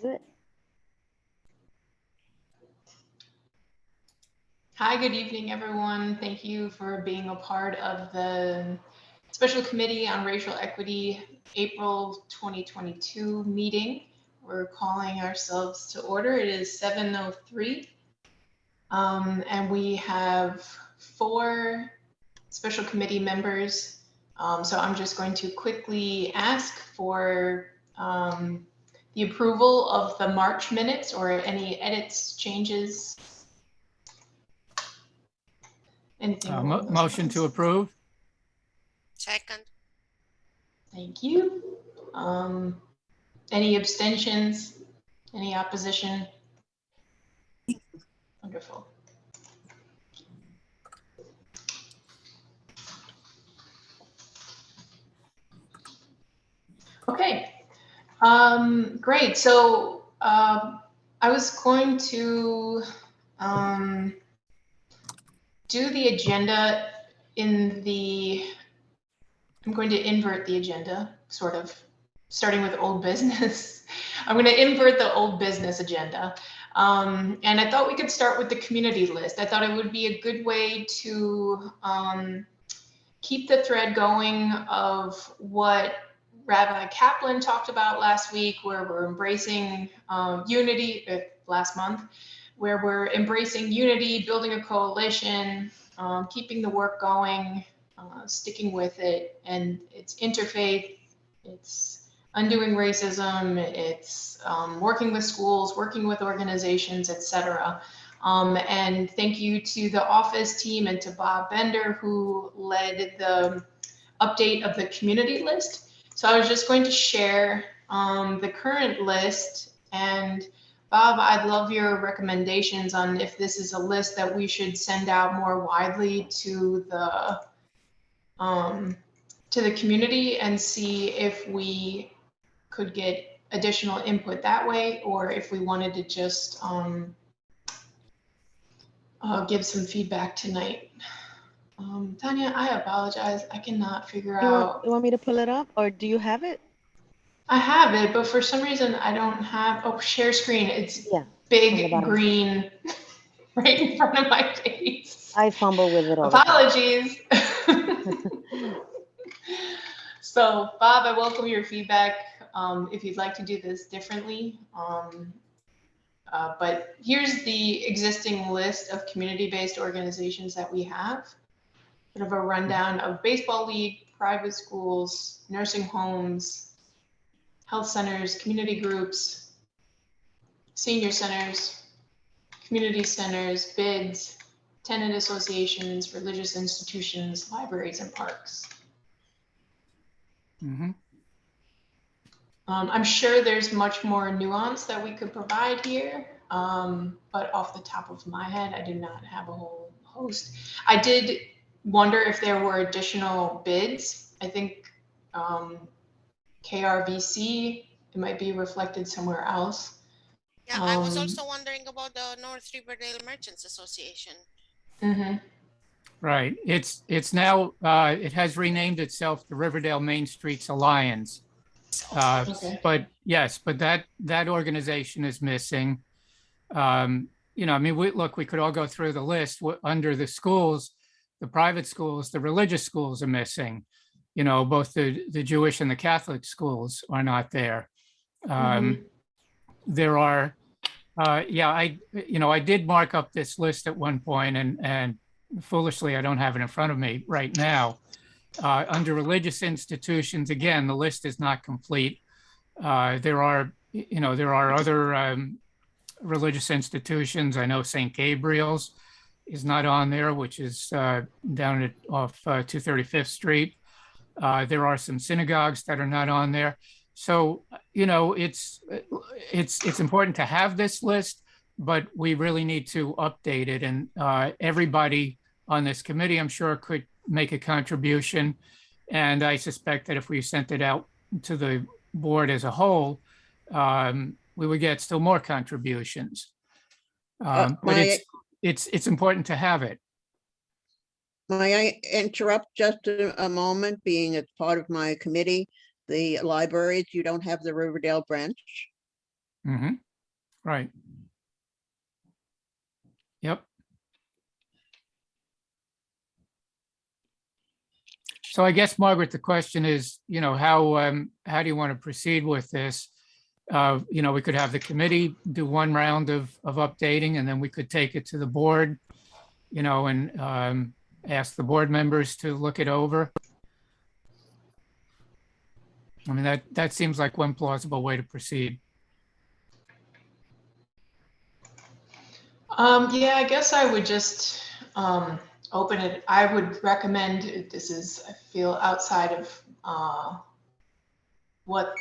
it. Hi, good evening, everyone. Thank you for being a part of the Special Committee on Racial Equity April 2022 meeting. We're calling ourselves to order. It is 7:03, and we have 4 special committee members. So I'm just going to quickly ask for the approval of the March minutes or any edits, changes. Anything along those Motion lines. to approve. Second. Thank you. Any abstentions? Any opposition? Wonderful. Okay. Great. So I was going to do the agenda I'm going to invert the agenda, sort of, starting with old business. I'm going to invert the old business agenda. And I thought we could start with the community list. I thought it would be a good way to keep the thread going of what Rabbi Kaplan talked about last week, where we're embracing unity, last month, where we're embracing unity, building a coalition, keeping the work going, sticking with it. And it's interfaith, it's undoing racism, it's working with schools, working with organizations, etc. And thank you to the office team and to Bob Bender, who led the update of the community list. So I was just going to share the current list. And Bob, I'd love your recommendations on if this is a list that we should send out more widely to the community and see if we could get additional input that way, or if we wanted to just give some feedback tonight. Tanya, I apologize. I cannot figure out. You want me to pull it up, or do you have it? I have it, but for some reason I don't have, share screen. It's big green right in front of my face. I fumble with it all Apologies. So Bob, I welcome your feedback. If you'd like to do this differently. But here's the existing list of community-based organizations that we have. Sort of a rundown of baseball league, private schools, nursing homes, health centers, community groups, senior centers, community centers, BIDs, tenant associations, religious institutions, libraries, and parks. Mm-hmm. I'm sure there's much more nuance that we could provide here, but off the top of my head, I do not have a whole host. I did wonder if there were additional bids. I think KRVC, it might be reflected somewhere else. Yeah, I was also wondering about the North Riverdale Merchants Association. Mm-hmm. Right. It's now, it has renamed itself the Riverdale Main Streets Alliance. Okay. But yes, but that organization is missing. You know, I mean, we could all go through the list. Under the schools, the private schools, the religious schools are missing. You know, both the Jewish and the Catholic schools are not there. There are, I did mark up this list at one point, and foolishly, I don't have it in front of me right now. Under religious institutions, again, the list is not complete. There are other religious institutions. I know St. Gabriel's is not on there, which is down off 235th Street. There are some synagogues that are not on there. So, you know, it's important to have this list, but we really need to update it. And everybody on this committee, I'm sure, could make a contribution. And I suspect that if we sent it out to the board as a whole, we would get still more contributions. But it's important to have it. May I interrupt just a moment, being it's part of my committee, the libraries, you don't have the Riverdale branch? Mm-hmm. Right. Yep. So I guess, Margaret, the question is, how do you want to proceed with this? We could have the committee do one round of updating, and then we could take it to the board, and ask the board members to look it over. I mean, that seems like one plausible way to proceed. Yeah, I guess I would just open it. I would recommend, this is, I feel outside of what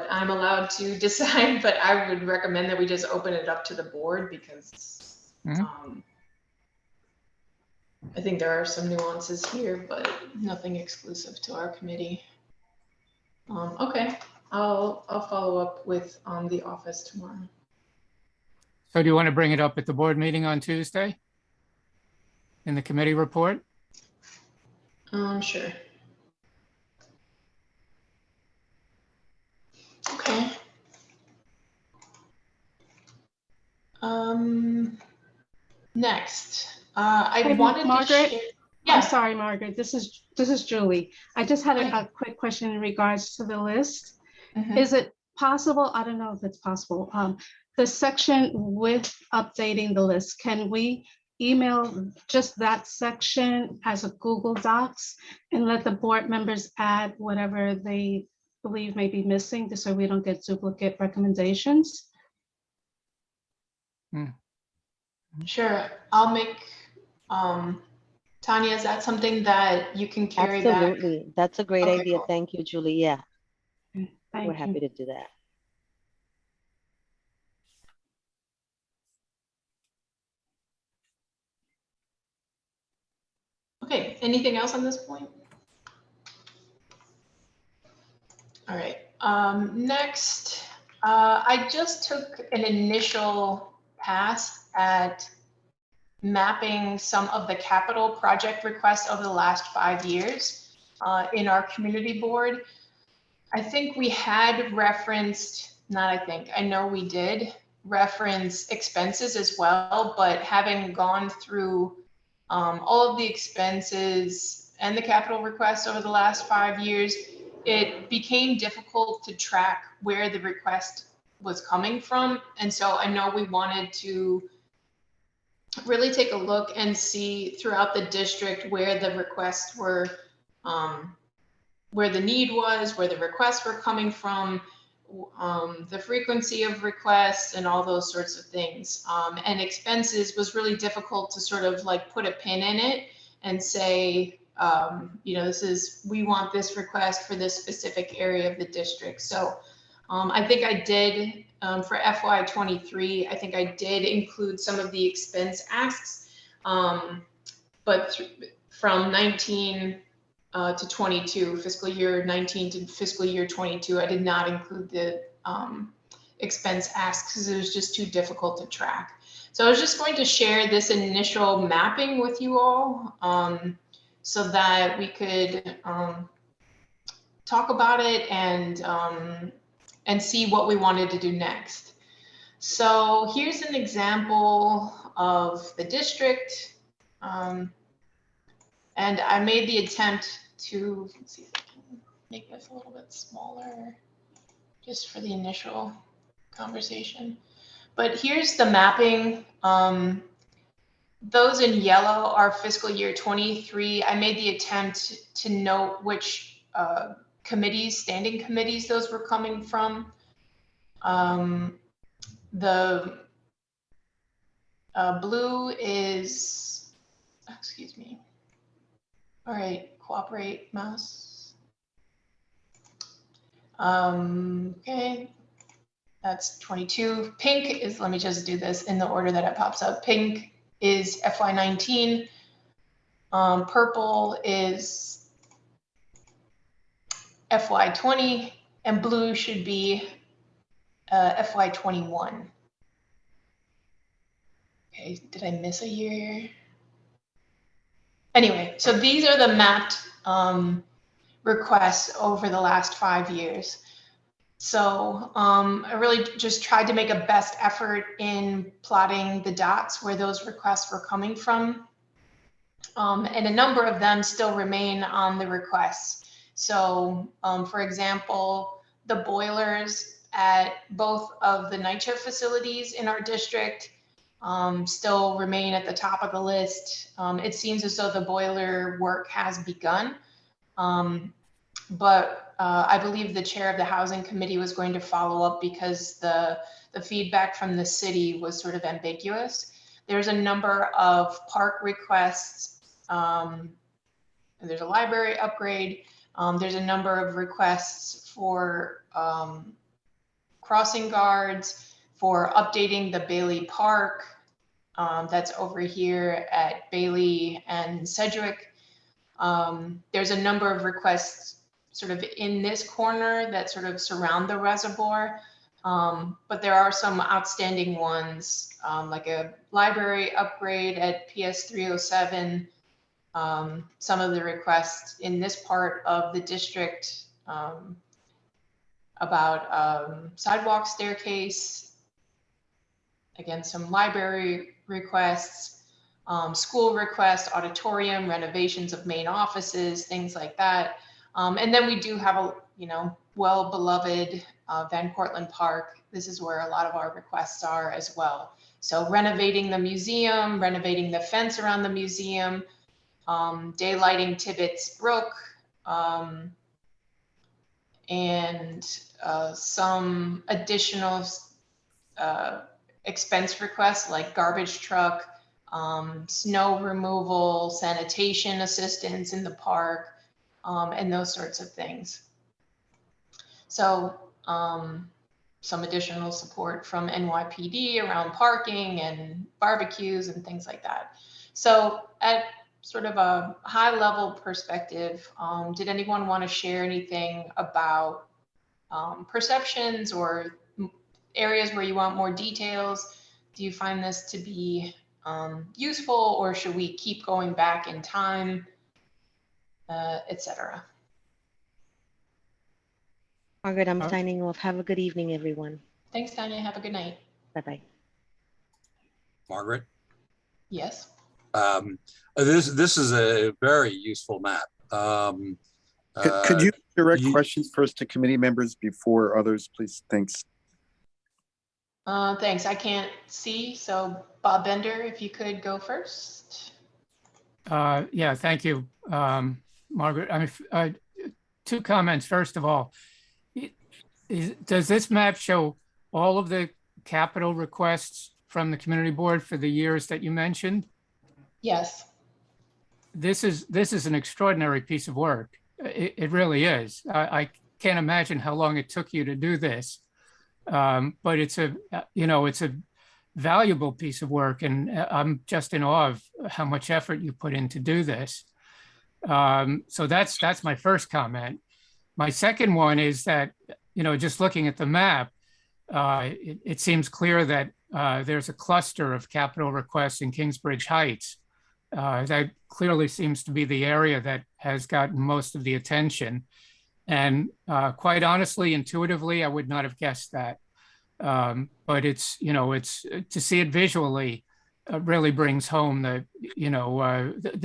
I'm allowed to decide, but I would recommend that we just open it up to the board because Mhm. I think there are some nuances here, but nothing exclusive to our committee. Okay, I'll follow up with the office tomorrow. So do you want to bring it up at the board meeting on Tuesday? In the committee report? Sure. Okay. Next, I Hey, wanted Margaret? to share. I'm Yeah. sorry, Margaret. This is Julie. I just had a quick question in regards to the list. Mhm. Is it possible, I don't know if it's possible, the section with updating the list, can we email just that section as a Google Docs and let the board members add whatever they believe may be missing, just so we don't get duplicate recommendations? Sure. I'll make, Tanya, is that something that you can carry back? Absolutely. That's a great Okay, idea. cool. Thank you, Julie. Yeah, we're Thank happy you. to do that. Okay, anything else on this point? All right, next, I just took an initial pass at mapping some of the capital project requests over the last 5 years in our community board. I think we had referenced, not I think, I know we did reference expenses as well, but having gone through all of the expenses and the capital requests over the last 5 years, it became difficult to track where the request was coming from. And so I know we wanted to really take a look and see throughout the district where the requests were, where the need was, where the requests were coming from, the frequency of requests and all those sorts of things. And expenses was really difficult to sort of like put a pin in it and say, this is, we want this request for this specific area of the district. So I think I did, for FY23, I think I did include some of the expense asks, but from 19 to 22, fiscal year 19 to fiscal year 22, I did not include the expense asks because it was just too difficult to track. So I was just going to share this initial mapping with you all so that we could talk about it and see what we wanted to do next. So here's an example of the district. And I made the attempt to, let's see if I can make this a little bit smaller just for the initial conversation. But here's the mapping. Those in yellow are fiscal year 23. I made the attempt to note which committees, standing committees, those were coming from. The blue is, excuse me. All right, cooperate, mouse. Okay, that's 22. Pink is, let me just do this in the order that it pops up. Pink is FY19. Purple is FY20, and blue should be FY21. Okay, did I miss a year here? Anyway, so these are the mapped requests over the last 5 years. So I really just tried to make a best effort in plotting the dots where those requests were coming from. And a number of them still remain on the requests. So for example, the boilers at both of the night shift facilities in our district still remain at the top of the list. It seems as though the boiler work has begun. But I believe the chair of the housing committee was going to follow up because the feedback from the city was sort of ambiguous. There's a number of park requests. There's a library upgrade. There's a number of requests for crossing guards, for updating the Bailey Park. That's over here at Bailey and Sedgwick. There's a number of requests sort of in this corner that sort of surround the reservoir. But there are some outstanding ones, like a library upgrade at PS 307. Some of the requests in this part of the district about sidewalk staircase, again, some library requests, school requests, auditorium, renovations of main offices, things like that. And then we do have a, well-beloved Van Cortlandt Park. This is where a lot of our requests are as well. So renovating the museum, renovating the fence around the museum, daylighting Tibbetts Brook, and some additional expense requests like garbage truck, snow removal, sanitation assistance in the park, and those sorts of things. So some additional support from NYPD around parking and barbecues and things like that. So at sort of a high level perspective, did anyone want to share anything about perceptions or areas where you want more details? Do you find this to be useful, or should we keep going back in time, etc.? Margaret, I'm signing off. Have a good evening, everyone. Thanks, Tanya. Have a good night. Bye-bye. Margaret, Yes. this is a very useful map. Could you direct you- questions first to committee members before others, please? Thanks. Thanks. I can't see, so Bob Bender, if you could go first. Yeah, thank you, Margaret. I mean, two comments. First of all, does this map show all of the capital requests from the community board for the years that you mentioned? Yes. This is an extraordinary piece of work. It really is. I can't imagine how long it took you to do this, but it's a valuable piece of work, and I'm just in awe of how much effort you put in to do this. So that's my first comment. My second one is that, just looking at the map, it seems clear that there's a cluster of capital requests in Kingsbridge Heights. That clearly seems to be the area that has gotten most of the attention. And quite honestly, intuitively, I would not have guessed that. But it's to see it visually really brings home the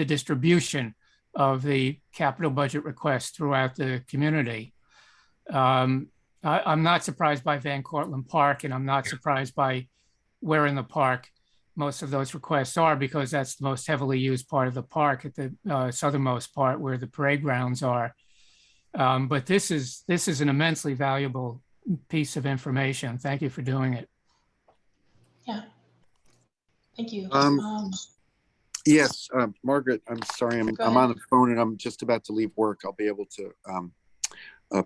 distribution of the capital budget requests throughout the community. I'm not surprised by Van Cortlandt Park, and I'm not surprised by where in the park most of those requests are, because that's the most heavily used part of the park, at the southernmost part where the parade grounds are. But this is an immensely valuable piece of information. Thank you for doing it. Yeah. Thank you. Yes, Margaret, I'm sorry, I'm Go on ahead. the phone and I'm just about to leave work. I'll be able to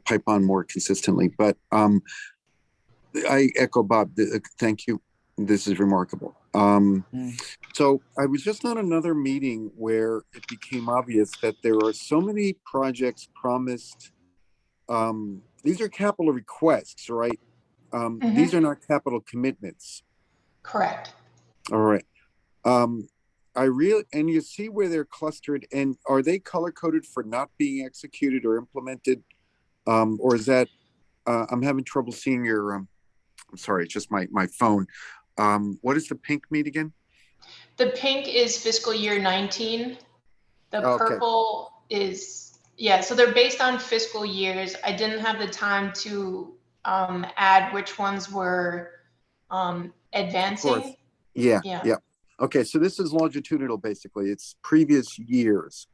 pipe on more consistently, but I echo Bob. Thank you. This is remarkable. So I was just on another meeting where it became obvious that there are so many projects promised. These are capital requests, right? These are not capital commitments. Correct. All right. And you see where they're clustered, and are they color coded for not being executed or implemented? Or is that, I'm having trouble seeing your, I'm sorry, it's just my phone. What does the pink mean again? The pink is fiscal year 19. The Okay. purple is, yeah, so they're based on fiscal years. I didn't have the time to add which ones were advancing. Yeah, Yeah. yeah. Okay, so this is longitudinal, basically. It's previous years.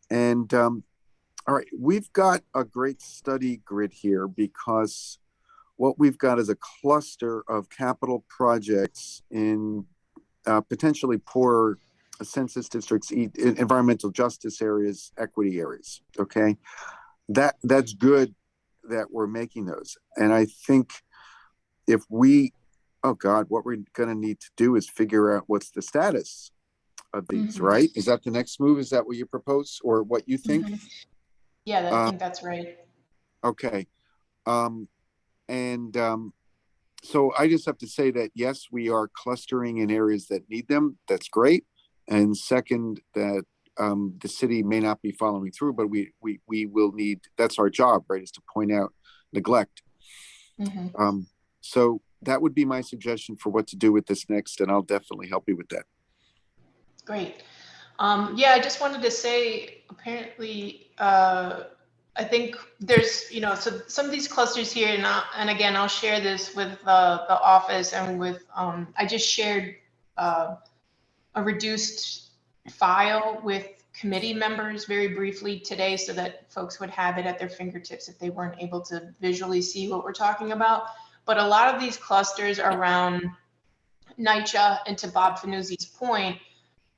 And all right, we've got a great study grid here because what we've got is a cluster of capital projects in potentially poor census districts, environmental justice areas, equity areas. Okay, that's good that we're making those. And I think if we, oh God, what we're going to need to do is figure out what's the status of these, right? Is that the next move? Is that what you propose or what you think? Yeah, I think that's right. Okay. So I just have to say that, yes, we are clustering in areas that need them. That's great. And second, that the city may not be following through, but we will need, that's our job, right, is to point out neglect. So that would be my suggestion for what to do with this next, and I'll definitely help you with that. Great. Yeah, I just wanted to say, apparently, I think there's, you know, so some of these clusters here, and again, I'll share this with the office and with, I just shared a reduced file with committee members very briefly today so that folks would have it at their fingertips if they weren't able to visually see what we're talking about. But a lot of these clusters around NYCHA, and to Bob Fanuzzi's point,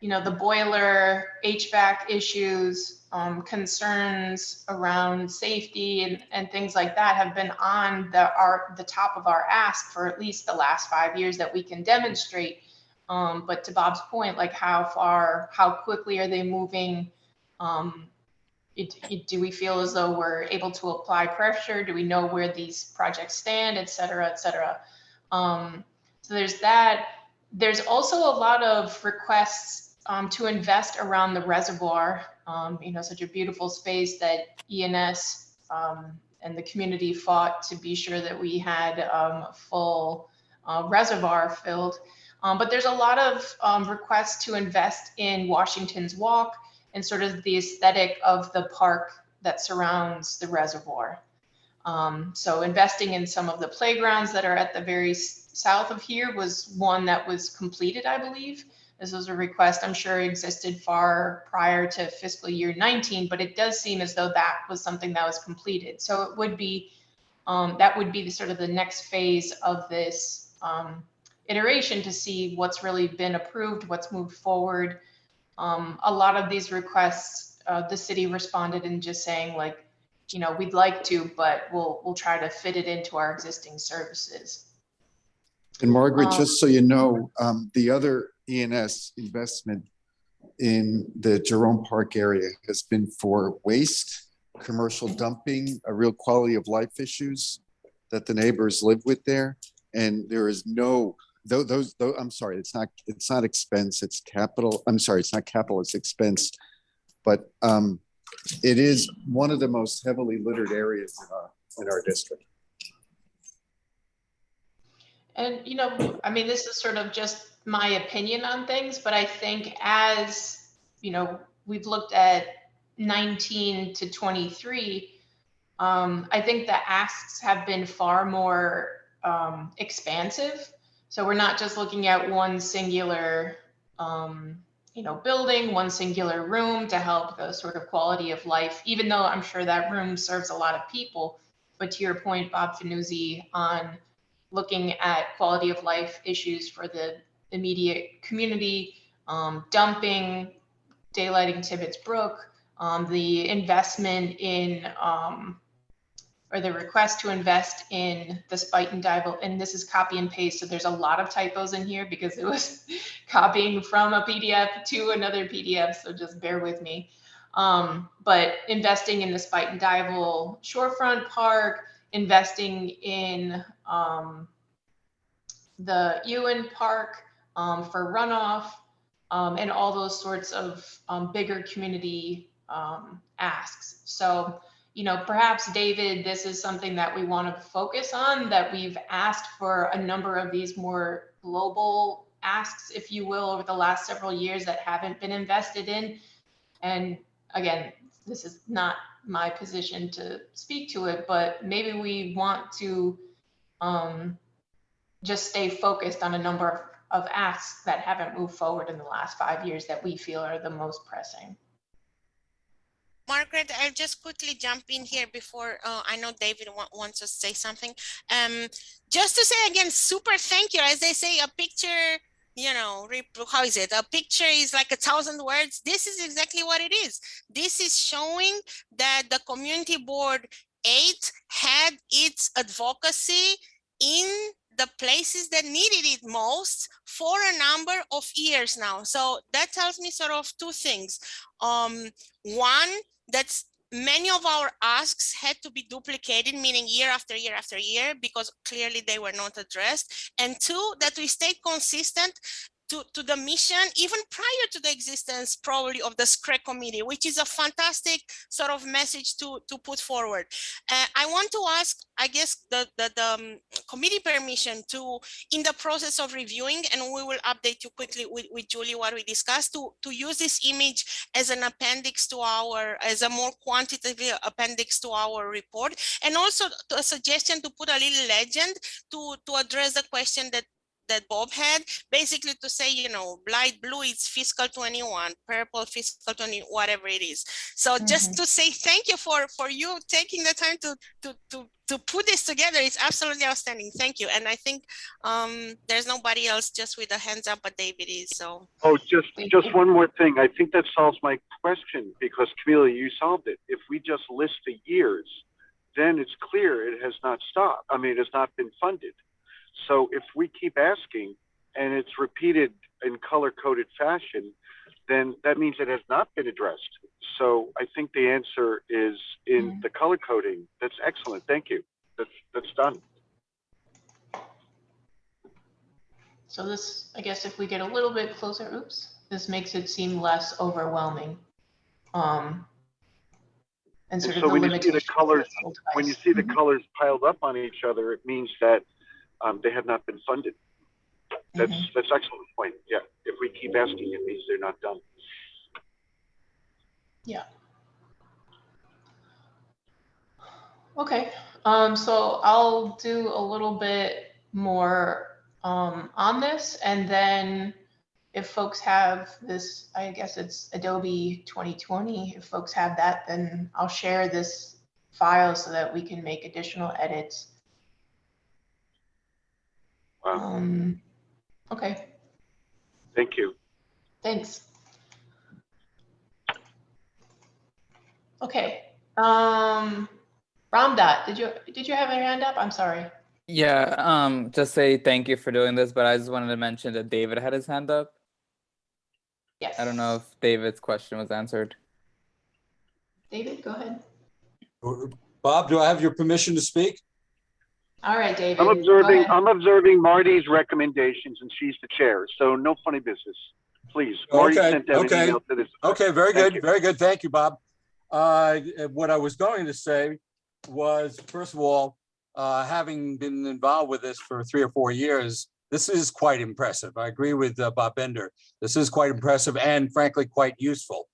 you know, the boiler, HVAC issues, concerns around safety and things like that have been on the top of our ask for at least the last 5 years that we can demonstrate. But to Bob's point, like how quickly are they moving? Do we feel as though we're able to apply pressure? Do we know where these projects stand, et cetera, et cetera? So there's that. There's also a lot of requests to invest around the reservoir, you know, such a beautiful space that ENS and the community fought to be sure that we had a full reservoir filled. But there's a lot of requests to invest in Washington's Walk and sort of the aesthetic of the park that surrounds the reservoir. So investing in some of the playgrounds that are at the very south of here was one that was completed, I believe. This was a request I'm sure existed far prior to fiscal year 19, but it does seem as though that was something that was completed. So it would be, that would be the sort of the next phase of this iteration to see what's really been approved, what's moved forward. A lot of these requests, the city responded in just saying like, you know, we'd like to, but we'll try to fit it into our existing services. And Margaret, just so you know, the other ENS investment in the Jerome Park area has been for waste, commercial dumping, a real quality of life issues that the neighbors live with there. And there is no, those I'm sorry, it's not expense, it's capital. I'm sorry, it's not capital, it's expense. But it is one of the most heavily littered areas in our district. And, you know, I mean, this is sort of just my opinion on things, but I think as, you know, we've looked at 19 to 23, I think the asks have been far more expansive. So we're not just looking at one singular, you know, building, one singular room to help the sort of quality of life, even though I'm sure that room serves a lot of people. But to your point, Bob Fanuzzi, on looking at quality of life issues for the immediate community, dumping, daylighting Tibbetts Brook, the investment in, or the request to invest in the Spuyten Duyvil, and this is copy and paste, so there's a lot of typos in here because it was copying from a PDF to another PDF, so just bear with me. But investing in the Spuyten Duyvil Shorefront Park, investing in the Ewan Park for runoff, and all those sorts of bigger community asks. So, perhaps David, this is something that we want to focus on, that we've asked for a number of these more global asks, if you will, over the last several years that haven't been invested in. And again, this is not my position to speak to it, but maybe we want to just stay focused on a number of asks that haven't moved forward in the last 5 years that we feel are the most pressing. Margaret, I'll just quickly jump in here before I know David wants to say something. Just to say again, super thank you. As they say, a picture, how is it? A picture is like 1,000 words. This is exactly what it is. This is showing that the Community Board 8 had its advocacy in the places that needed it most for a number of years now. So that tells me sort of two things. One, that's many of our asks had to be duplicated, meaning year after year after year, because clearly they were not addressed. And two, that we stayed consistent to the mission, even prior to the existence probably of the SCREC committee, which is a fantastic sort of message to put forward. I want to ask, I guess, the committee permission to, in the process of reviewing, and we will update you quickly with Julie what we discussed, to use this image as an appendix to as a more quantitative appendix to our report, and also a suggestion to put a little legend to address the question that Bob had, basically to say, light blue is fiscal 21, purple fiscal 20, whatever it is. So just to say thank you for you taking the time to put this together. It's absolutely outstanding. Thank you. And I think there's nobody else just with a hands up, but David is. So. Oh, just one more thing. I think that solves my question, because Camila, you solved it. If we just list the years, then it's clear it has not stopped. I mean, it has not been funded. So if we keep asking and it's repeated in color-coded fashion, then that means it has not been addressed. So I think the answer is in the color coding. That's excellent. Thank you. That's done. So this, I guess, if we get a little bit closer, this makes it seem less overwhelming. And sort of so the when you see the colors, piled up on each other, it means that they have not been funded. That's excellent point. Yeah, if we keep asking, it means they're not done. Yeah. Okay. So I'll do a little bit more on this, and then if folks have this, I guess it's Adobe 2020. If folks have that, then I'll share this file so that we can make additional edits. Wow. Okay. Thank you. Thanks. Okay. Ramdot, did you have your hand up? I'm sorry. Yeah, just say thank you for doing this, but I just wanted to mention that David had his hand up. Yes. I don't know if David's question was answered. David, go ahead. Bob, do I have your permission to speak? All right, David. I'm observing Marty's recommendations, and she's the chair. So no funny business, please. Marty sent out an email to this. Okay, very good, very good. Thank you, Bob. What I was going to say was, first of all, having been involved with this for 3 or 4 years, this is quite impressive. I agree with Bob Bender. This is quite impressive and, frankly, quite useful.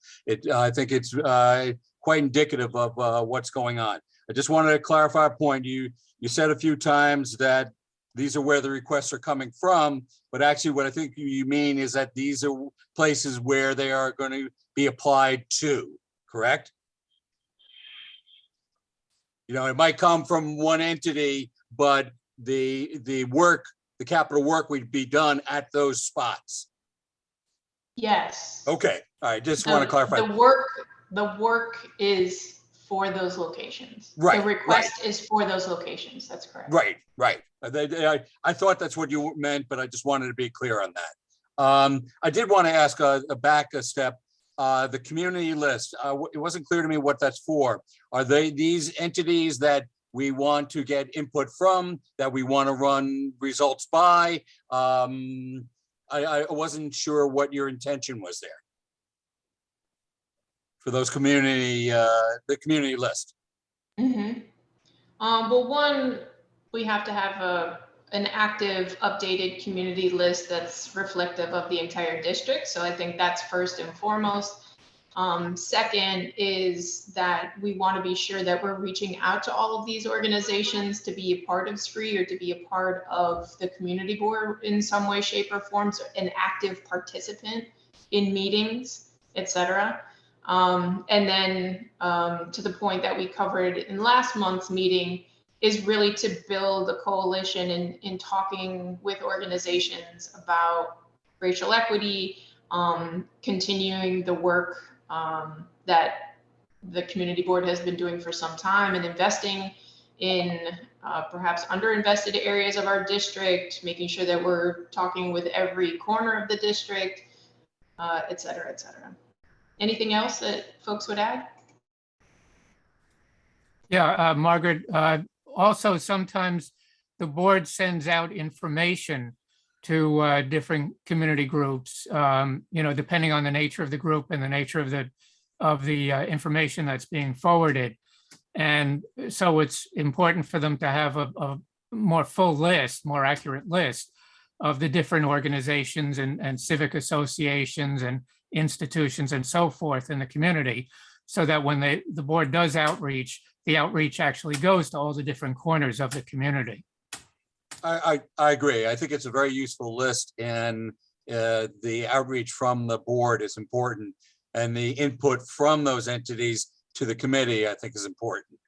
I think it's quite indicative of what's going on. I just wanted to clarify a point. You said a few times that these are where the requests are coming from, but actually what I think you mean is that these are places where they are going to be applied to, correct? It might come from one entity, but the work, the capital work would be done at those spots. Yes. Okay. All right. Just want to clarify. The work is for those locations. Right. The request is for those locations. That's correct. Right. I thought that's what you meant, but I just wanted to be clear on that. I did want to ask back a step. The community list, it wasn't clear to me what that's for. Are they these entities that we want to get input from, that we want to run results by? I wasn't sure what your intention was there for those community, the community list. Well, one, we have to have an active, updated community list that's reflective of the entire district. So I think that's first and foremost. Second is that we want to be sure that we're reaching out to all of these organizations to be a part of SPRI or to be a part of the community board in some way, shape, or form, so an active participant in meetings, etc. And then to the point that we covered in last month's meeting is really to build a coalition in talking with organizations about racial equity, continuing the work that the community board has been doing for some time and investing in perhaps underinvested areas of our district, making sure that we're talking with every corner of the district, et cetera, et cetera. Anything else that folks would add? Yeah, Margaret, also sometimes the board sends out information to different community groups, depending on the nature of the group and the nature of the information that's being forwarded. And so it's important for them to have a more full list, more accurate list of the different organizations and civic associations and institutions and so forth in the community, so that when the board does outreach, the outreach actually goes to all the different corners of the community. I agree. I think it's a very useful list, and the outreach from the board is important, and the input from those entities to the committee, I think, is important.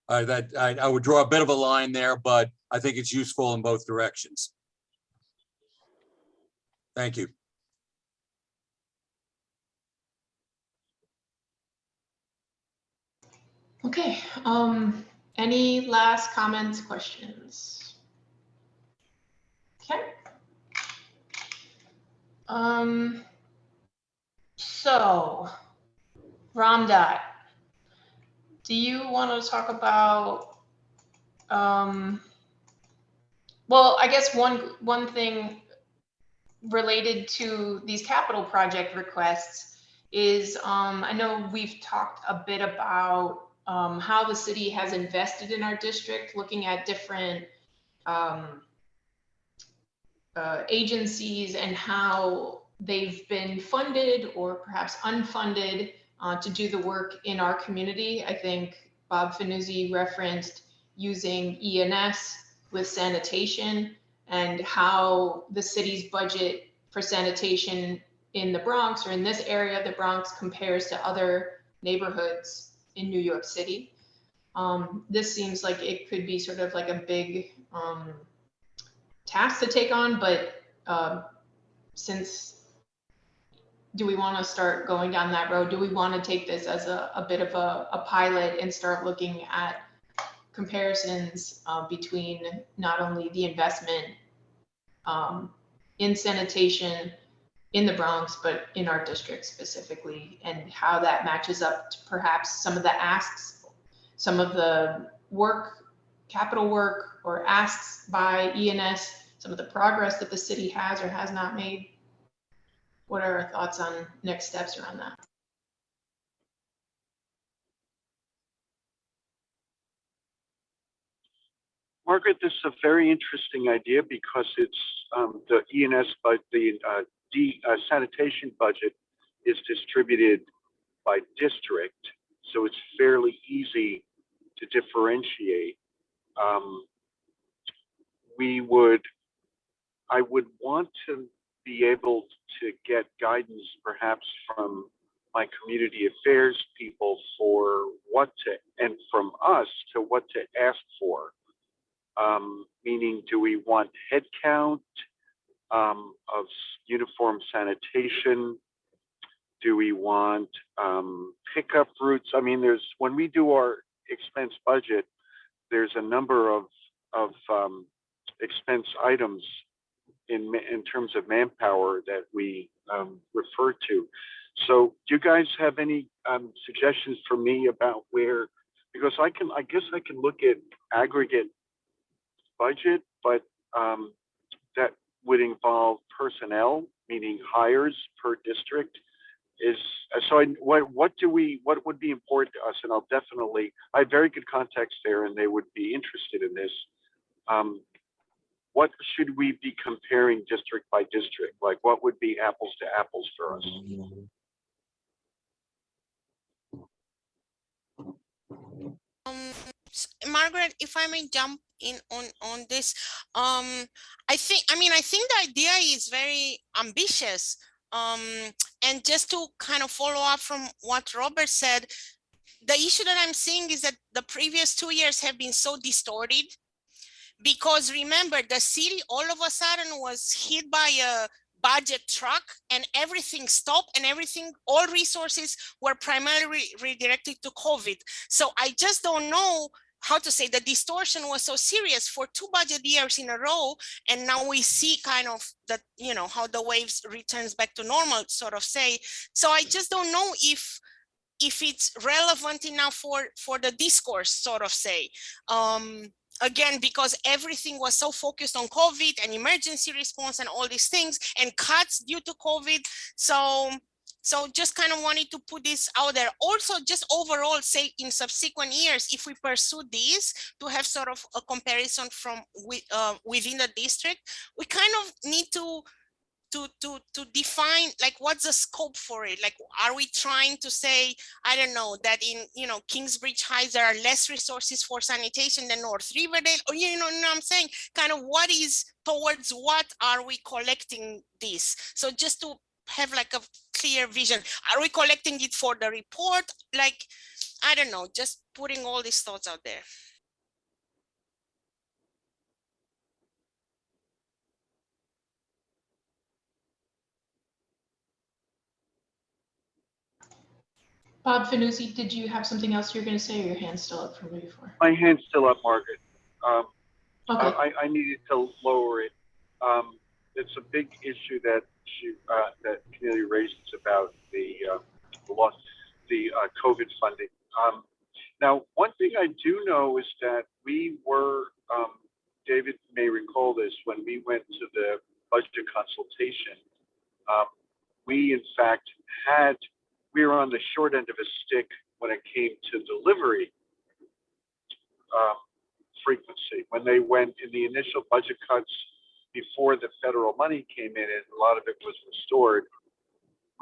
I would draw a bit of a line there, but I think it's useful in both directions. Thank you. Okay. Any last comments, questions? Okay. So, Ramdat, do you want to talk about, well, I guess one thing related to these capital project requests is, I know we've talked a bit about how the city has invested in our district, looking at different agencies and how they've been funded or perhaps unfunded to do the work in our community. I think Bob Finuzzi referenced using ENS with sanitation and how the city's budget for sanitation in the Bronx or in this area of the Bronx compares to other neighborhoods in New York City. This seems like it could be sort of like a big task to take on, but do we want to start going down that road? Do we want to take this as a bit of a pilot and start looking at comparisons between not only the investment in sanitation in the Bronx, but in our district specifically, and how that matches up to perhaps some of the asks, some of the work, capital work or asks by ENS, some of the progress that the city has or has not made? What are our thoughts on next steps around that? Margaret, this is a very interesting idea because it's the ENS, but the sanitation budget is distributed by district, so it's fairly easy to differentiate. I would want to be able to get guidance perhaps from my community affairs people for what to, and from us to what to ask for. Meaning, do we want head count of uniform sanitation? Do we want pickup routes? I mean, when we do our expense budget, there's a number of expense items in terms of manpower that we refer to. So do you guys have any suggestions for me about where, because I guess I can look at aggregate budget, but that would involve personnel, meaning hires per district, is, what would be important to us, and I'll definitely, I have very good contacts there and they would be interested in this. What should we be comparing district by district? Like what would be apples to apples for us? Margaret, if I may jump in on this, I think the idea is very ambitious. And just to kind of follow up from what Robert said, the issue that I'm seeing is that the previous 2 years have been so distorted, because remember, the city all of a sudden was hit by a budget truck and everything stopped, and all resources were primarily redirected to COVID. So I just don't know how to say, the distortion was so serious for 2 budget years in a row, and now we see kind of that, how the waves returns back to normal, sort of say. So I just don't know if it's relevant enough for the discourse, sort of say. Again, because everything was so focused on COVID and emergency response and all these things and cuts due to COVID. So just kind of wanted to put this out there. Also, just overall, say in subsequent years, if we pursue this to have sort of a comparison from within the district, we kind of need to define, like, what's the scope for it? Like, are we trying to say, I don't know, that in, Kingsbridge Heights, there are less resources for sanitation than North Riverdale? Or, you know what I'm saying? Kind of towards what are we collecting this? So just to have like a clear vision. Are we collecting it for the report? Like, I don't know, just putting all these thoughts out there. Bob Finuzzi, did you have something else you're going to say, or your hand's still up from before? My hand's still up, Margaret. Okay. I needed to lower it. It's a big issue that that community raises about the loss, the COVID funding. Now, one thing I do know is that we were, David may recall this, when we went to the budget consultation, we in fact we were on the short end of a stick when it came to delivery frequency. When they went in the initial budget cuts before the federal money came in and a lot of it was restored,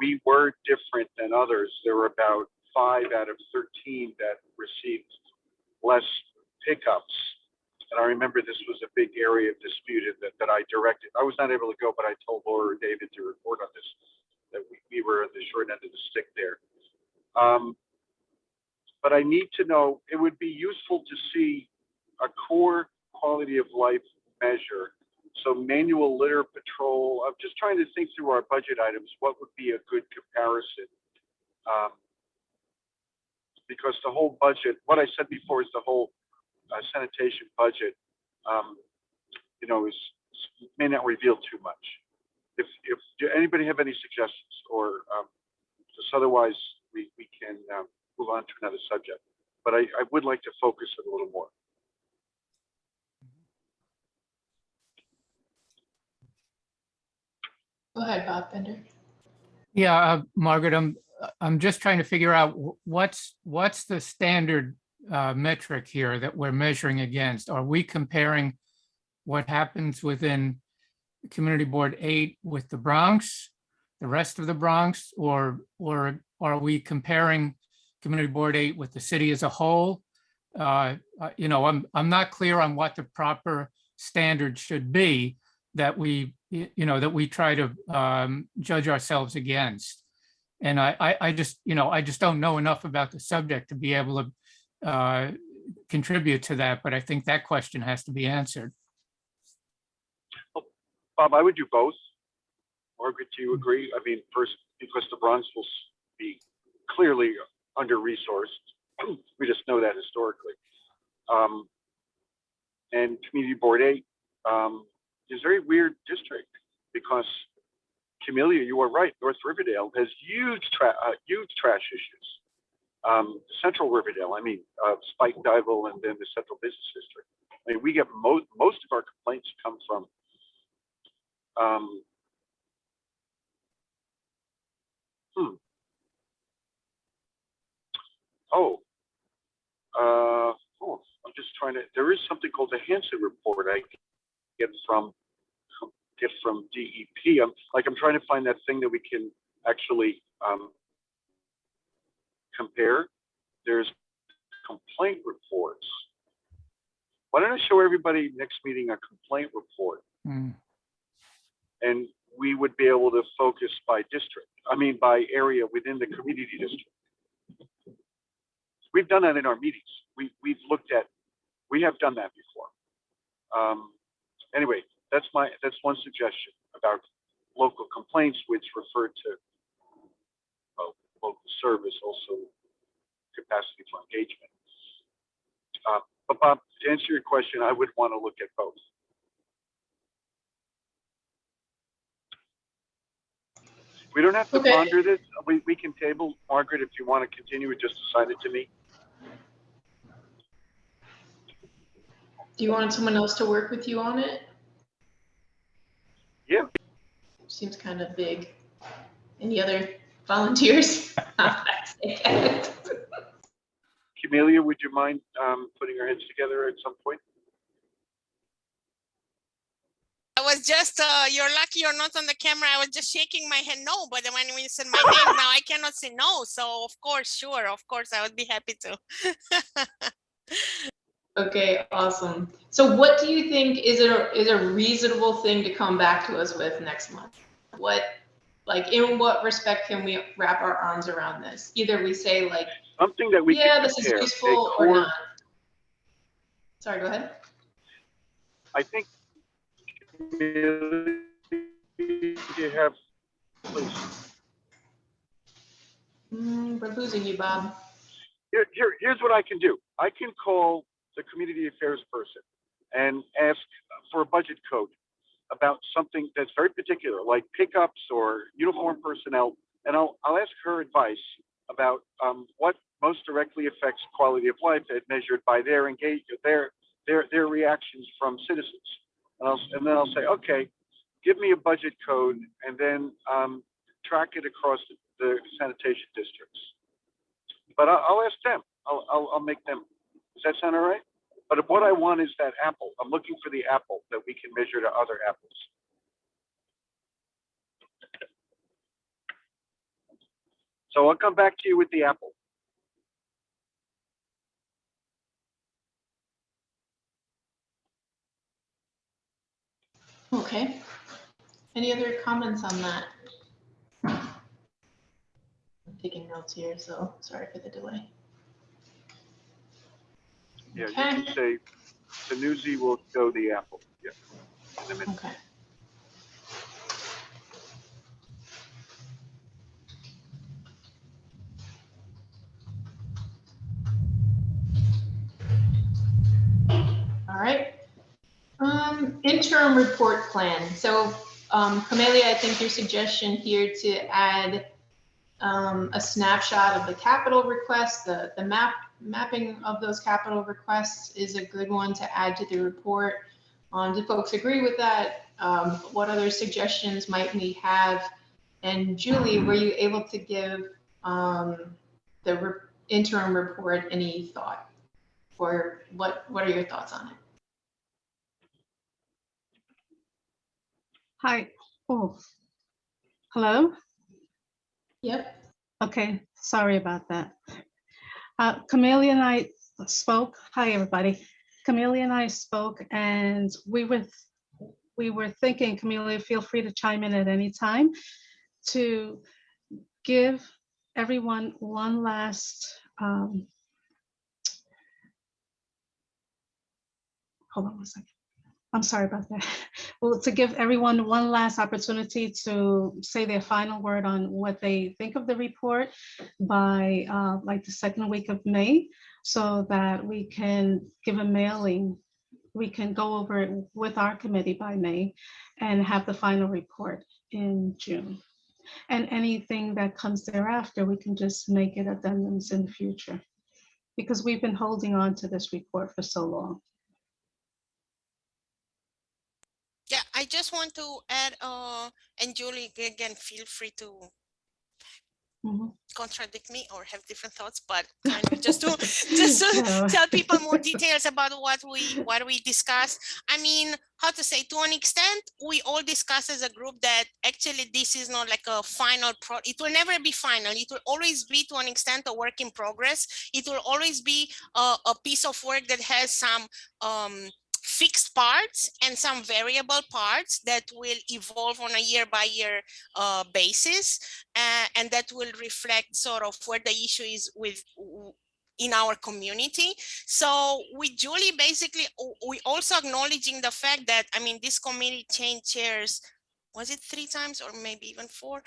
we were different than others. There were about 5 out of 13 that received less pickups. And I remember this was a big area of dispute that I directed. I was not able to go, but I told Laura or David to report on this, that we were at the short end of the stick there. But I need to know, it would be useful to see a core quality of life measure. So manual litter patrol, I'm just trying to think through our budget items, what would be a good comparison? Because the whole budget, what I said before is the whole sanitation budget, may not reveal too much. If do anybody have any suggestions, or just otherwise we can move on to another subject. But I would like to focus it a little more. Go ahead, Bob Bender. Yeah, Margaret, I'm just trying to figure out what's the standard metric here that we're measuring against. Are we comparing what happens within Community Board 8 with the Bronx, the rest of the Bronx, or are we comparing Community Board 8 with the city as a whole? I'm not clear on what the proper standard should be that we try to judge ourselves against. And I just don't know enough about the subject to be able to contribute to that, but I think that question has to be answered. Well, Bob, I would do both. Margaret, do you agree? I mean, first, because the Bronx will be clearly under-resourced. We just know that historically. And Community Board 8 is a very weird district because, Camelia, you are right, North Riverdale has huge trash issues. Central Riverdale, Spike Duyvil and then the Central Business District. I mean, we get most of our complaints come from trying to, there is something called the Hansen report I get from DEP. I'm trying to find that thing that we can actually compare. There's complaint reports. Why don't I show everybody next meeting a complaint report? Mm. And we would be able to focus by district. I mean, by area within the community district. We've done that in our meetings. We have done that before. Anyway, that's one suggestion about local complaints, which refer to local service, also capacity for engagement. But Bob, to answer your question, I would want to look at both. We don't have to Okay. ponder this. We can table, Margaret, if you want to continue it, just assign it to me. Do you want someone else to work with you on it? Yeah. Seems kind of big. Any other volunteers? Camelia, would you mind putting our heads together at some point? I was just, you're lucky you're not on the camera. I was just shaking my head no, but then when you said my name, now I cannot say no. So of course, sure, of course, I would be happy to. Okay, awesome. So what do you think is a reasonable thing to come back to us with next month? In what respect can we wrap our arms around this? Either we say like, Something that we yeah, can this is compare. useful or not. Sorry, go ahead. I think you have, please. We're losing you, Bob. Here's what I can do. I can call the community affairs person and ask for a budget code about something that's very particular, like pickups or uniform personnel, and I'll ask her advice about what most directly affects quality of life as measured by their engagement, their reactions from citizens. And then I'll say, okay, give me a budget code, and then track it across the sanitation districts. But I'll ask them. I'll make them. Does that sound all right? But what I want is that apple. I'm looking for the apple that we can measure to other apples. So I'll come back to you with the apple. Okay. Any other comments on that? I'm taking notes here, so sorry for the delay. Yeah, Okay. you can say Sanusi will show the apple. Yeah. In a minute. Okay. All right. Interim report plan. So, Camelia, I think your suggestion here to add a snapshot of the capital requests, the mapping of those capital requests is a good one to add to the report. Do folks agree with that? What other suggestions might we have? And Julie, were you able to give the interim report any thought? Or what are your thoughts on it? Hi. Oh, hello? Yep. Okay, sorry about that. Camelia and I spoke. Hi, everybody. Camelia and I spoke, and we were thinking, Camelia, feel free to chime in at any time, to give everyone one last, hold on one second. I'm sorry about that. Well, to give everyone one last opportunity to say their final word on what they think of the report by like the second week of May, so that we can give a mailing. We can go over it with our committee by May and have the final report in June. And anything that comes thereafter, we can just make it addendums in the future, because we've been holding on to this report for so long. Yeah, I just want to add, and Julie, again, feel free to Mhm. contradict me or have different thoughts, but kind of just to No. tell people more details about what we discuss. I mean, how to say, to an extent, we all discuss as a group that actually this is not like a final it will never be final. It will always be, to an extent, a work in progress. It will always be a piece of work that has some fixed parts and some variable parts that will evolve on a year-by-year basis, and that will reflect sort of where the issue is in our community. So with Julie, basically, we also acknowledging the fact that, I mean, this committee changed chairs, was it 3 times or maybe even 4?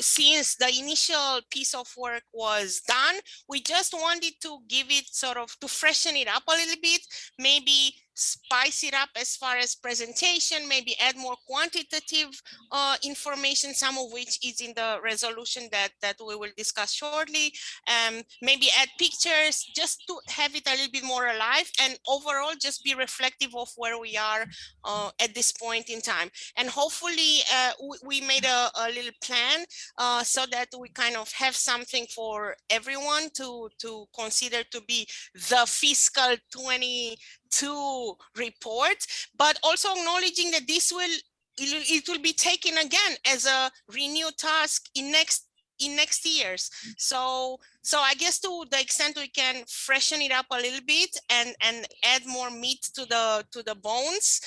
Since the initial piece of work was done, we just wanted to give it sort of, to freshen it up a little bit, maybe spice it up as far as presentation, maybe add more quantitative information, some of which is in the resolution that we will discuss shortly. Maybe add pictures just to have it a little bit more alive, and overall just be reflective of where we are at this point in time. And hopefully we made a little plan so that we kind of have something for everyone to consider to be the fiscal 22 report, but also acknowledging that this it will be taken again as a renewed task in next years. So I guess to the extent we can freshen it up a little bit and add more meat to the bones,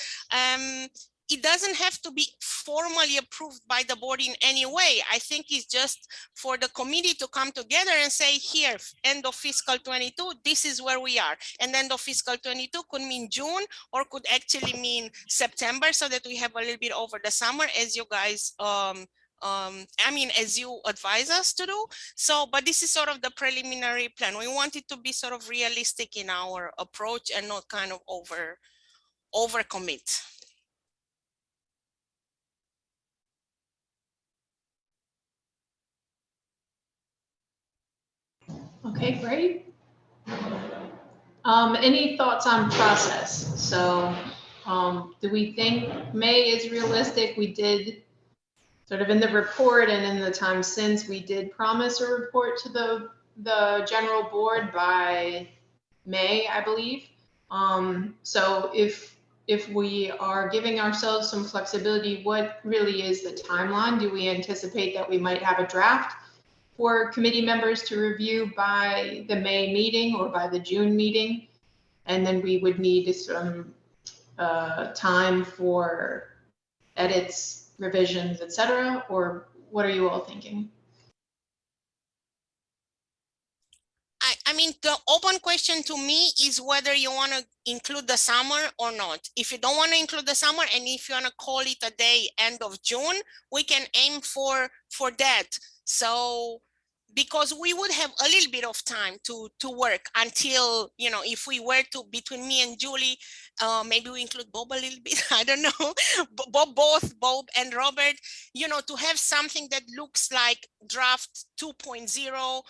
it doesn't have to be formally approved by the board in any way. I think it's just for the committee to come together and say, here, end of fiscal 22, this is where we are. And end of fiscal 22 could mean June, or could actually mean September, so that we have a little bit over the summer, as you guys I mean, as you advise us to do. So, but this is sort of the preliminary plan. We want it to be sort of realistic in our approach and not kind of over commit. Okay, great. Any thoughts on process? So do we think May is realistic? We did sort of in the report and in the time since, we did promise a report to the general board by May, I believe. So if we are giving ourselves some flexibility, what really is the timeline? Do we anticipate that we might have a draft for committee members to review by the May meeting or by the June meeting? And then we would need some time for edits, revisions, etc. Or what are you all thinking? I mean, the open question to me is whether you want to include the summer or not. If you don't want to include the summer, and if you want to call it a day end of June, we can aim for that. So, because we would have a little bit of time to work until, you know, if we were to, between me and Julie, maybe we include Bob a little bit, I don't know, both Bob and Robert, you know, to have something that looks like draft 2.0,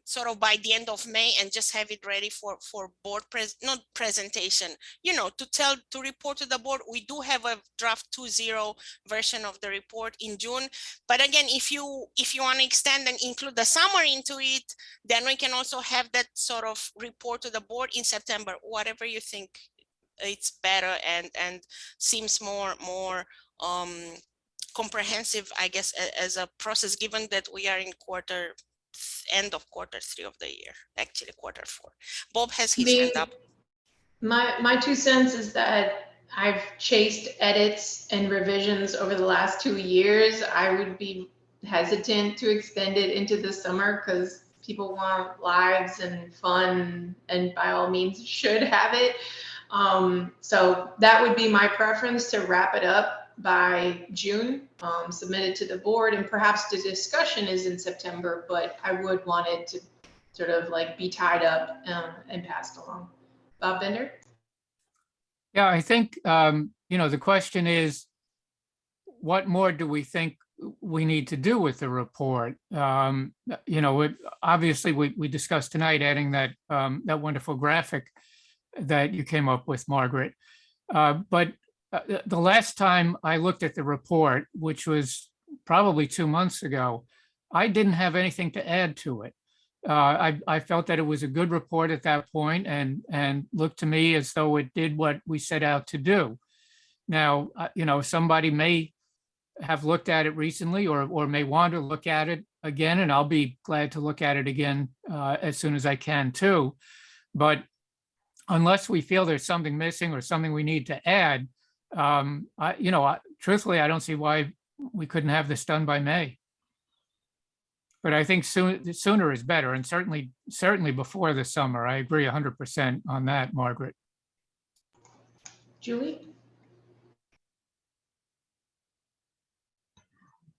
sort of by the end of May, and just have it ready for board not presentation, you know, to report to the board. We do have a draft 2.0 version of the report in June. But again, if you want to extend and include the summer into it, then we can also have that sort of report to the board in September, whatever you think it's better and seems more comprehensive, I guess, as a process, given that we are in end of Q3 of the year, actually Q4. Bob has his hand up. My 2 cents is that I've chased edits and revisions over the last 2 years. I would be hesitant to extend it into the summer because people want lives and fun, and by all means should have it. So that would be my preference, to wrap it up by June, submit it to the board, and perhaps the discussion is in September, but I would want it to sort of like be tied up and passed along. Bob Bender? Yeah, I think, you know, the question is, what more do we think we need to do with the report? You know, obviously we discussed tonight adding that wonderful graphic that you came up with, Margaret. But the last time I looked at the report, which was probably 2 months ago, I didn't have anything to add to it. I felt that it was a good report at that point and looked to me as though it did what we set out to do. Now, somebody may have looked at it recently or may want to look at it again, and I'll be glad to look at it again as soon as I can too. But unless we feel there's something missing or something we need to add, truthfully, I don't see why we couldn't have this done by May. But I think sooner is better, and certainly before the summer. I agree 100% on that, Margaret. Julie?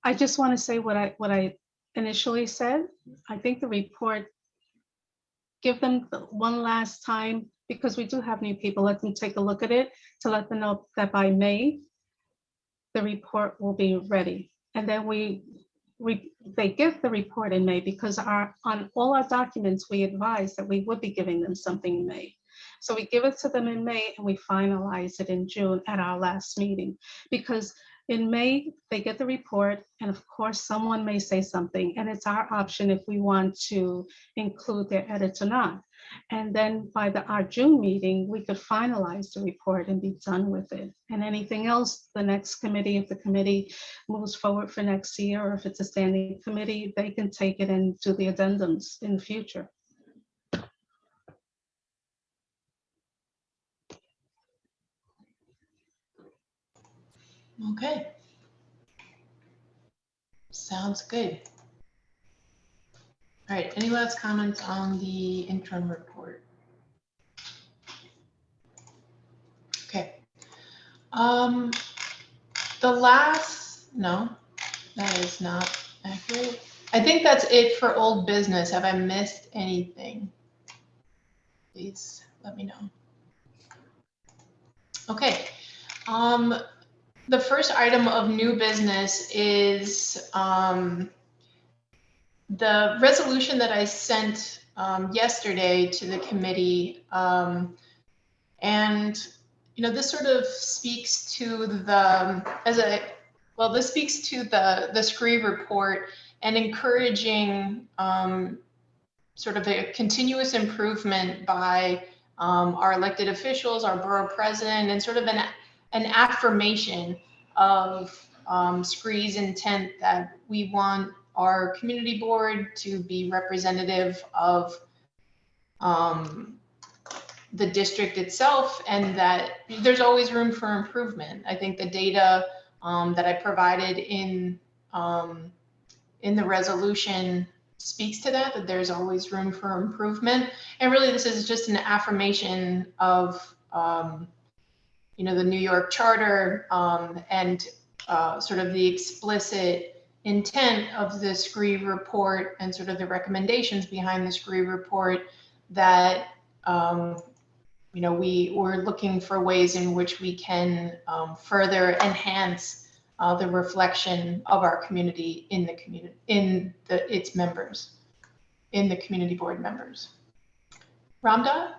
I just want to say what I initially said. I think the report, give them one last time, because we do have new people. Let them take a look at it to let them know that by May, the report will be ready. And then they get the report in May, because on all our documents, we advise that we would be giving them something in May. So we give it to them in May and we finalize it in June at our last meeting, because in May, they get the report, and of course, someone may say something, and it's our option if we want to include their edits or not. And then by our June meeting, we could finalize the report and be done with it. And anything else, the next committee, if the committee moves forward for next year, or if it's a standing committee, they can take it and do the addendums in the future. Okay. Sounds good. All right, any last comments on the interim report? Okay. No, that is not accurate. I think that's it for old business. Have I missed anything? Please let me know. Okay. The first item of new business is the resolution that I sent yesterday to the committee. And, this sort of speaks to this speaks to the SCREE report and encouraging sort of a continuous improvement by our elected officials, our borough president, and sort of an affirmation of SCREE's intent that we want our community board to be representative of the district itself, and that there's always room for improvement. I think the data that I provided in the resolution speaks to that there's always room for improvement. And really, this is just an affirmation of the New York Charter and sort of the explicit intent of the SCREE report and sort of the recommendations behind the SCREE report that we're looking for ways in which we can further enhance the reflection of our community in the community, its members, in the community board members. Ramda?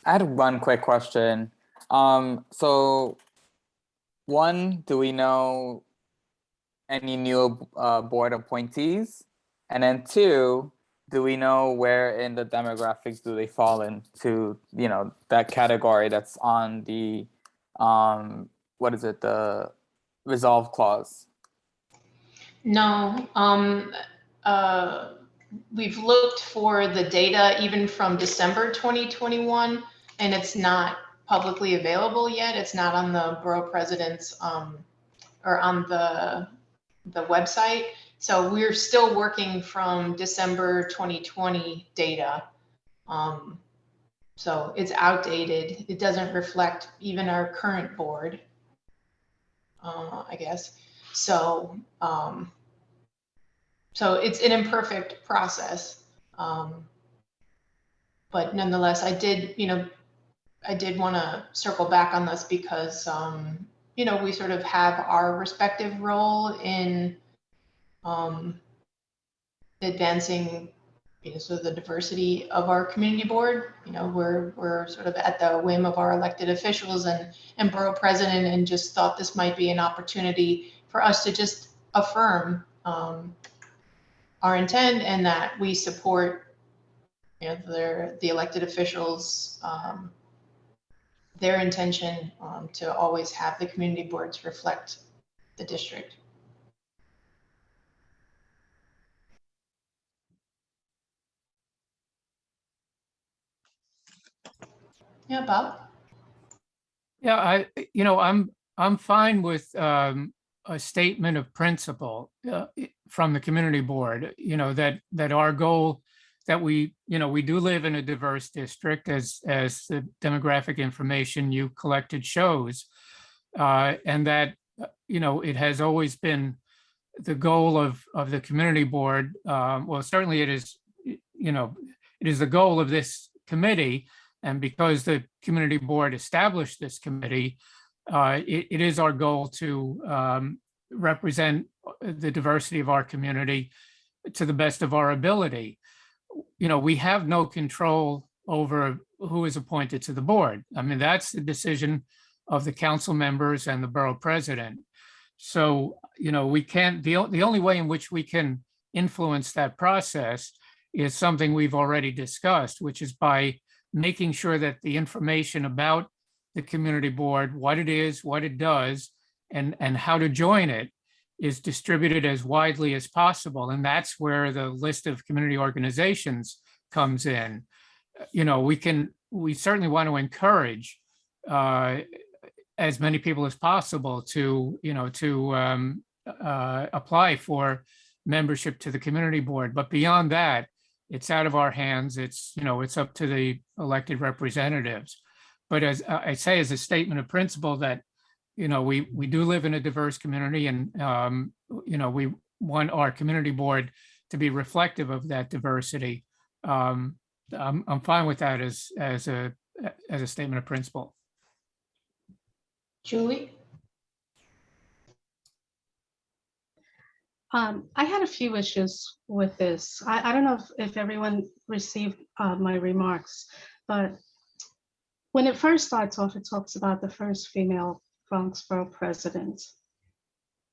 I had one quick question. So one, do we know any new board appointees? And then two, do we know where in the demographics do they fall into, that category that's on the, the resolve clause? No, we've looked for the data even from December 2021, and it's not publicly available yet. It's not on the borough president's or on the website. So we're still working from December 2020 data. So it's outdated. It doesn't reflect even our current board, I guess. So, so it's an imperfect process. But nonetheless, I did want to circle back on this because, we sort of have our respective role in advancing, sort of the diversity of our community board. We're sort of at the whim of our elected officials and borough president, and just thought this might be an opportunity for us to just affirm our intent and that we support, you know, the elected officials, their intention to always have the community boards reflect the district. Yeah, Bob? Yeah, I'm fine with a statement of principle from the community board, that our goal, that we do live in a diverse district, as the demographic information you collected shows, and that it has always been the goal of the community board. Well, certainly it is, it is the goal of this committee. And because the community board established this committee, it is our goal to represent the diversity of our community to the best of our ability. We have no control over who is appointed to the board. I mean, that's the decision of the council members and the borough president. So, we can't, the only way in which we can influence that process is something we've already discussed, which is by making sure that the information about the community board, what it is, what it does, and how to join it is distributed as widely as possible. And that's where the list of community organizations comes in. We certainly want to encourage as many people as possible to apply for membership to the community board. But beyond that, it's out of our hands. It's up to the elected representatives. But as I say, as a statement of principle that, we do live in a diverse community, and, we want our community board to be reflective of that diversity. I'm fine with that as a statement of principle. Julie? I had a few issues with this. I don't know if everyone received my remarks, but when it first starts off, it talks about the first female Bronx Borough president.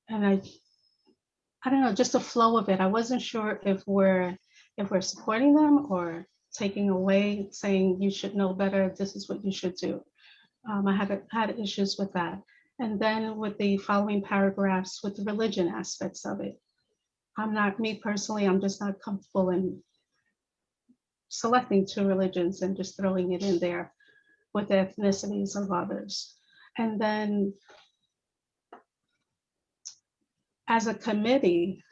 And I don't know, just the flow of it. I wasn't sure if we're supporting them or taking away, saying you should know better, this is what you should do. I had issues with that. And then with the following paragraphs with the religion aspects of it. Me personally, I'm just not comfortable in selecting two religions and just throwing it in there with the ethnicities of others. And then as a committee,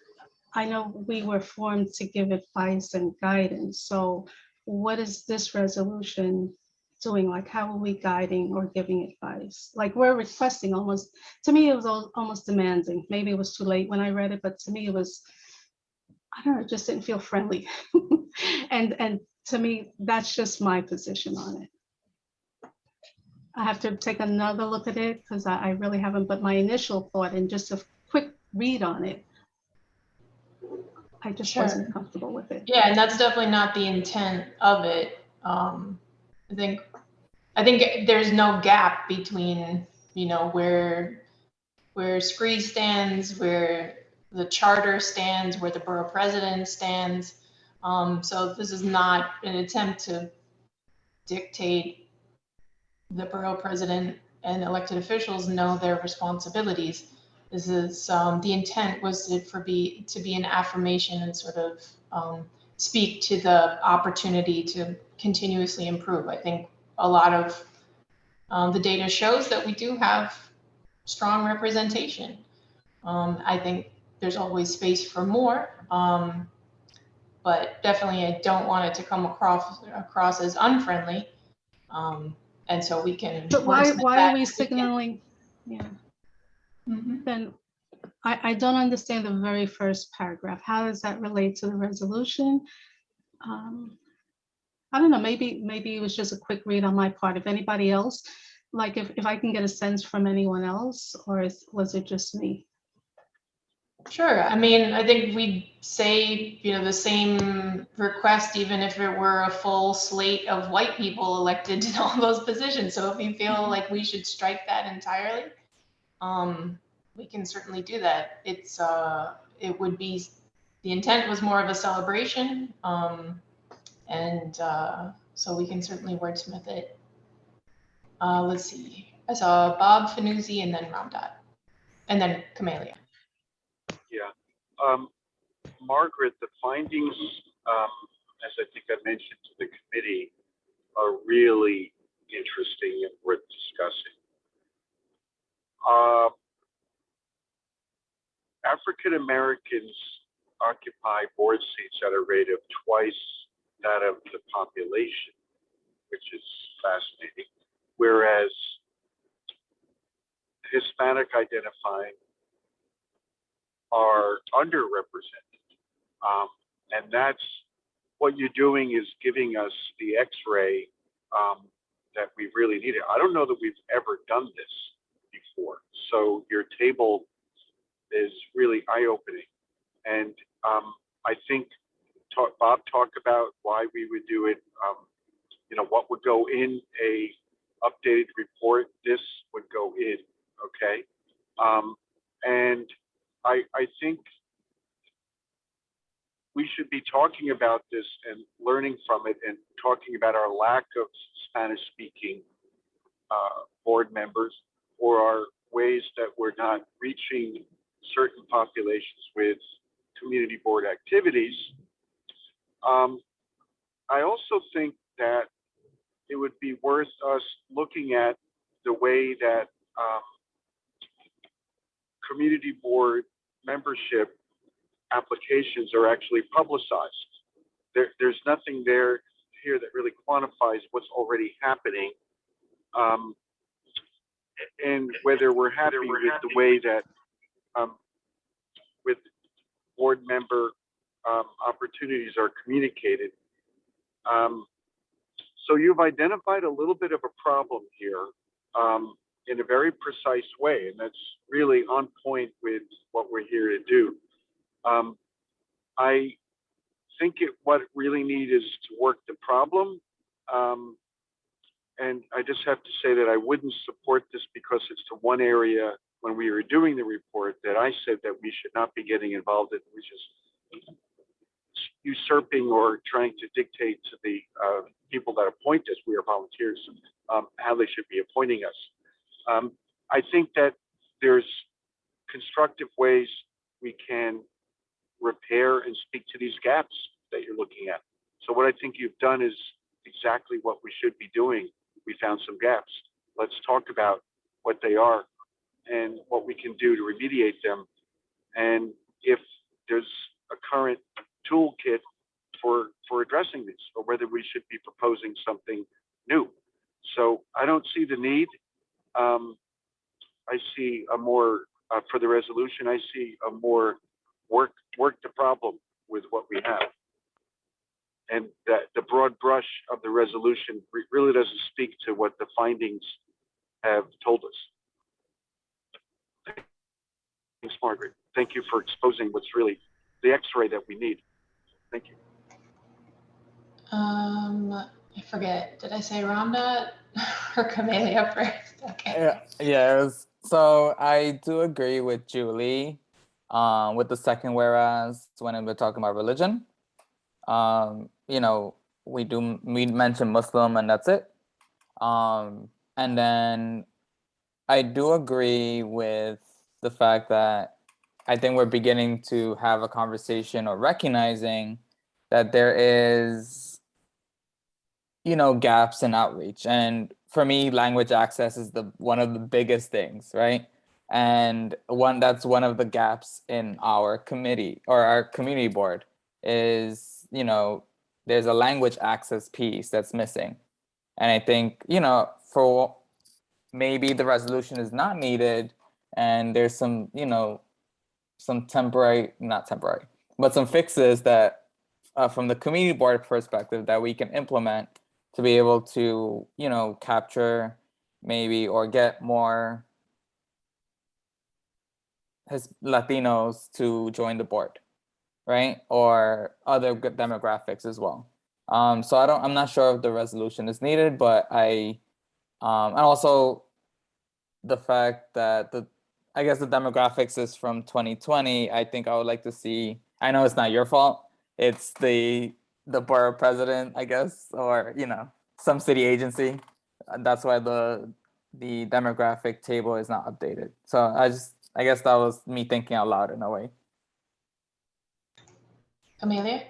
I know we were formed to give advice and guidance. So what is this resolution doing? Like, how are we guiding or giving advice? Like, we're requesting almost, to me, it was almost demanding. Maybe it was too late when I read it, but to me, it was, I don't know, it just didn't feel friendly. And to me, that's just my position on it. I have to take another look at it because I really haven't, but my initial thought and just a quick read on it, I just wasn't comfortable with it. Yeah, and that's definitely not the intent of it. I think there's no gap between, where SCREE stands, where the charter stands, where the borough president stands. So this is not an attempt to dictate the borough president and elected officials know their responsibilities. This is the intent was to be an affirmation and sort of speak to the opportunity to continuously improve. I think a lot of the data shows that we do have strong representation. I think there's always space for more, but definitely I don't want it to come across as unfriendly. And so we can. But why are we signaling? Yeah. Mm-hmm. Then I don't understand the very first paragraph. How does that relate to the resolution? I don't know, maybe it was just a quick read on my part. If anybody else, like if I can get a sense from anyone else, or was it just me? Sure. I mean, I think we'd say, the same request, even if it were a full slate of white people elected to all those positions. So if you feel like we should strike that entirely, we can certainly do that. It would be, the intent was more of a celebration. So we can certainly wordsmith it. Let's see. I saw Bob Fanuzzi and then Ramdat, and then Camellia. Yeah. Margaret, the findings, as I think I mentioned to the committee, are really interesting and worth discussing. African Americans occupy board seats at a rate of twice that of the population, which is fascinating, whereas Hispanic identifying are underrepresented. And that's what you're doing, is giving us the X-ray that we really needed. I don't know that we've ever done this before. So your table is really eye-opening. And I think Bob talked about why we would do it. You know, what would go in a updated report, this would go in, okay? And I think we should be talking about this and learning from it, and talking about our lack of Spanish-speaking board members, or our ways that we're not reaching certain populations with community board activities. I also think that it would be worth us looking at the way that community board membership applications are actually publicized. There's nothing here that really quantifies what's already happening, and whether we're happy with the way that with board member opportunities are communicated. So you've identified a little bit of a problem here in a very precise way, and that's really on point with what we're here to do. I think what it really need is to work the problem. And I just have to say that I wouldn't support this, because it's the one area when we were doing the report that I said that we should not be getting involved in, which is usurping or trying to dictate to the people that appoint us, we are volunteers, how they should be appointing us. I think that there's constructive ways we can repair and speak to these gaps that you're looking at. So what I think you've done is exactly what we should be doing. We found some gaps. Let's talk about what they are and what we can do to remediate them. And if there's a current toolkit for addressing this, or whether we should be proposing something new. So I don't see the need. I see a more, for the resolution, I see a more work the problem with what we have. And that the broad brush of the resolution really doesn't speak to what the findings have told us. Thanks, Margaret. Thank you for exposing what's really the X-ray that we need. Thank you. I forget, did I say Ramdat or Camellia first? Okay. Yeah, so I do agree with Julie with the second whereas when we're talking about religion. You know, we mention Muslim and that's it. And then I do agree with the fact that I think we're beginning to have a conversation or recognizing that there is, you know, gaps in outreach. And for me, language access is one of the biggest things, right? And that's one of the gaps in our committee or our community board is, you know, there's a language access piece that's missing. And I think, you know, for maybe the resolution is not needed and there's some, you know, some not temporary, but some fixes that from the community board perspective that we can implement to be able to, you know, capture maybe or get more Latinos to join the board, right? Or other good demographics as well. So I'm not sure if the resolution is needed, but and also the fact that I guess the demographics is from 2020. I think I would like to see, I know it's not your fault. It's the borough president, I guess, or, you know, some city agency. That's why the demographic table is not updated. So I guess that was me thinking out loud in a way. Amelia?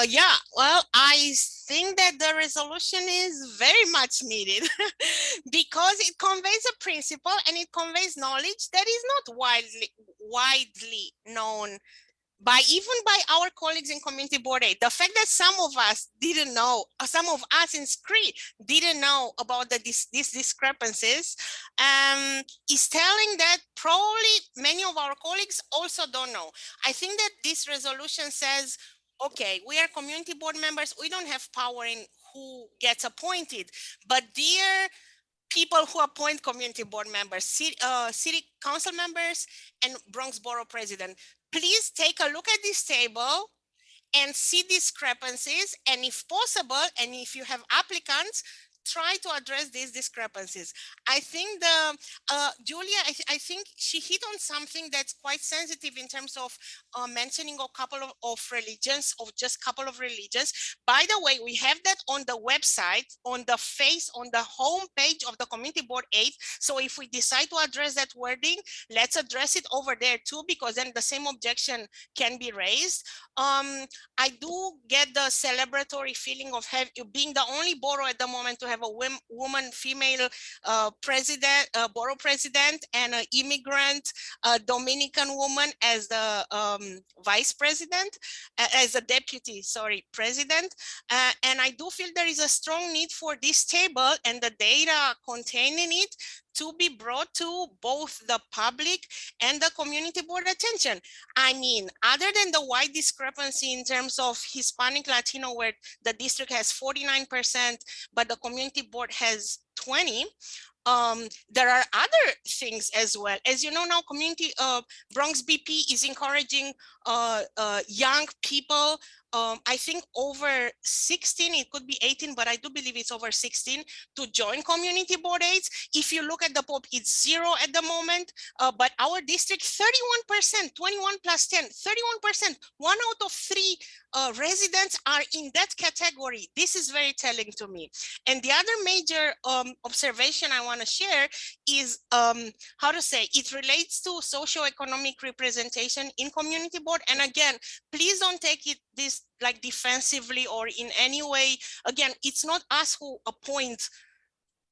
Yeah, well, I think that the resolution is very much needed because it conveys a principle and it conveys knowledge that is not widely known even by our colleagues in Community Board 8. The fact that some of us didn't know, some of us in SCREE didn't know about these discrepancies is telling that probably many of our colleagues also don't know. I think that this resolution says, okay, we are community board members. We don't have power in who gets appointed, but dear people who appoint community board members, city council members, and Bronx Borough President, please take a look at this table and see discrepancies. And if possible, and if you have applicants, try to address these discrepancies. I think Julia, I think she hit on something that's quite sensitive in terms of mentioning a couple of religions, of just couple of religions. By the way, we have that on the website, on the home page of the Community Board 8. So if we decide to address that wording, let's address it over there too, because then the same objection can be raised. I do get the celebratory feeling of being the only borough at the moment to have a woman, female president, borough president, and an immigrant Dominican woman as the vice president, as a deputy, president. And I do feel there is a strong need for this table and the data contained in it to be brought to both the public and the community board attention. I mean, other than the wide discrepancy in terms of Hispanic Latino, where the district has 49%, but the community board has 20, there are other things as well. As you know now, Bronx BP is encouraging young people, I think over 16, it could be 18, but I do believe it's over 16, to join Community Board 8. If you look at the POP, it's 0 at the moment, but our district, 31%, 21 plus 10, 31%, 1 out of 3 residents are in that category. This is very telling to me. And the other major observation I want to share is, it relates to socioeconomic representation in community board. And again, please don't take this like defensively or in any way. Again, it's not us who appoint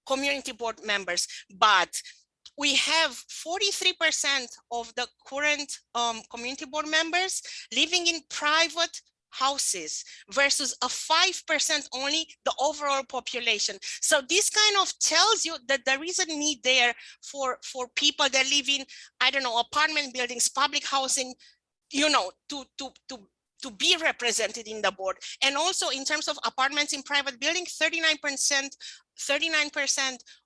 community board members, but we have 43% of the current community board members living in private houses versus a 5% only the overall population. So this kind of tells you that there is a need there for people that live in, I don't know, apartment buildings, public housing, you know, to be represented in the board. And also in terms of apartments in private building, 39%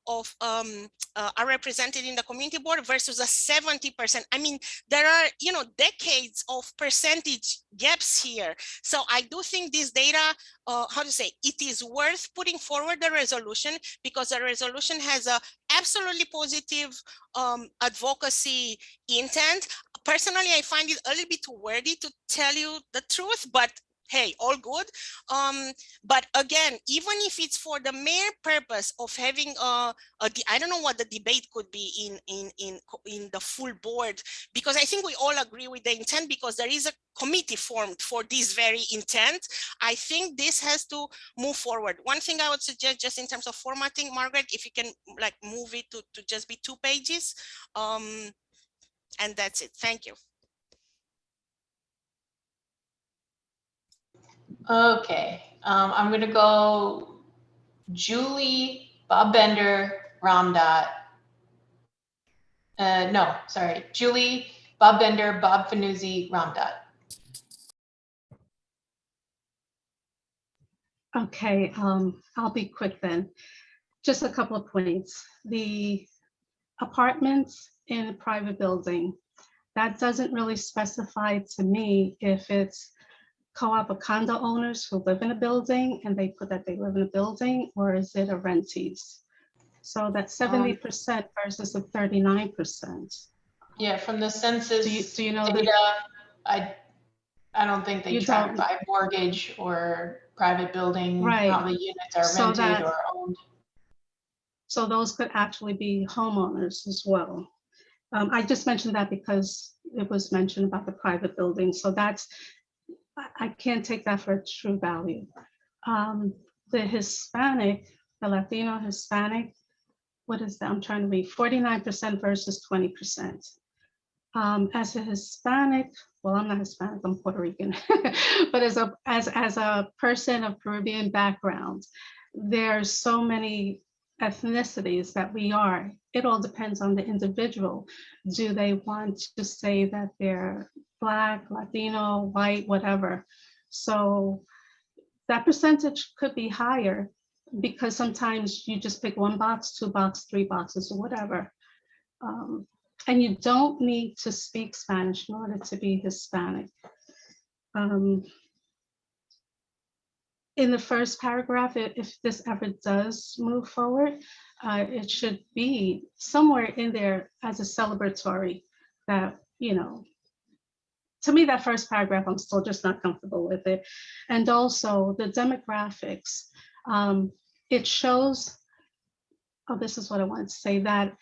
of are represented in the community board versus a 70%. I mean, there are, you know, decades of percentage gaps here. So I do think this data, it is worth putting forward the resolution, because the resolution has a absolutely positive advocacy intent. Personally, I find it a little bit too wordy, to tell you the truth, but hey, all good. But again, even if it's for the mere purpose of having I don't know what the debate could be in the full board, because I think we all agree with the intent, because there is a committee formed for this very intent. I think this has to move forward. One thing I would suggest, just in terms of formatting, Margaret, if you can like move it to just be 2 pages. And that's it. Thank you. Okay, I'm going to go Julie, Bob Bender, Ramdot. No, sorry, Julie, Bob Bender, Bob Fanuzzi, Ramdot. Okay, I'll be quick then. Just a couple of points. The apartments in a private building, that doesn't really specify to me if it's co-op or condo owners who live in a building and they put that they live in a building, or is it a rentees? So that's 70% versus the 39%. Yeah, from the census Do you know the, data, I don't think they You track don't- by mortgage or private building, Right. how the units are So rented that- or owned. so those could actually be homeowners as well. I just mentioned that because it was mentioned about the private building. So that's, I can't take that for its true value. The Hispanic, the Latino Hispanic, what is that? I'm trying to read, 49% versus 20%. As a Hispanic, well, I'm not Hispanic, I'm Puerto Rican, but as a person of Caribbean background, there's so many ethnicities that we are. It all depends on the individual. Do they want to say that they're Black, Latino, white, whatever? So that percentage could be higher because sometimes you just pick one box, two boxes, three boxes, or whatever. And you don't need to speak Spanish in order to be Hispanic. In the first paragraph, if this ever does move forward, it should be somewhere in there as a celebratory that, you know, to me, that first paragraph, I'm still just not comfortable with it. And also the demographics, it shows, oh, this is what I wanted to say, that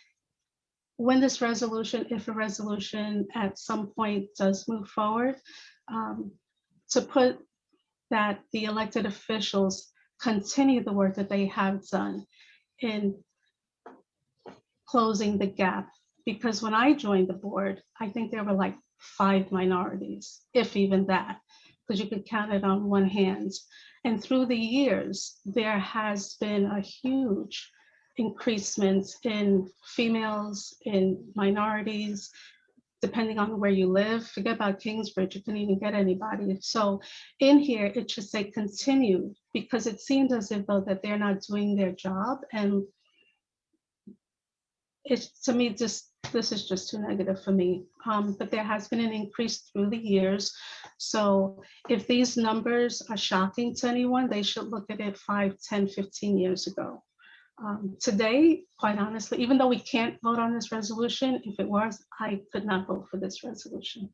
when this resolution, if a resolution at some point does move forward, to put that the elected officials continue the work that they have done in closing the gap. Because when I joined the board, I think there were like 5 minorities, if even that, because you could count it on one hand. And through the years, there has been a huge increasement in females, in minorities, depending on where you live. Forget about Kingsbridge, you couldn't even get anybody. So in here, it should say continue, because it seems as if though that they're not doing their job. And it's, to me, just, this is just too negative for me. But there has been an increase through the years. So if these numbers are shocking to anyone, they should look at it 5, 10, 15 years ago. Today, quite honestly, even though we can't vote on this resolution, if it was, I could not vote for this resolution.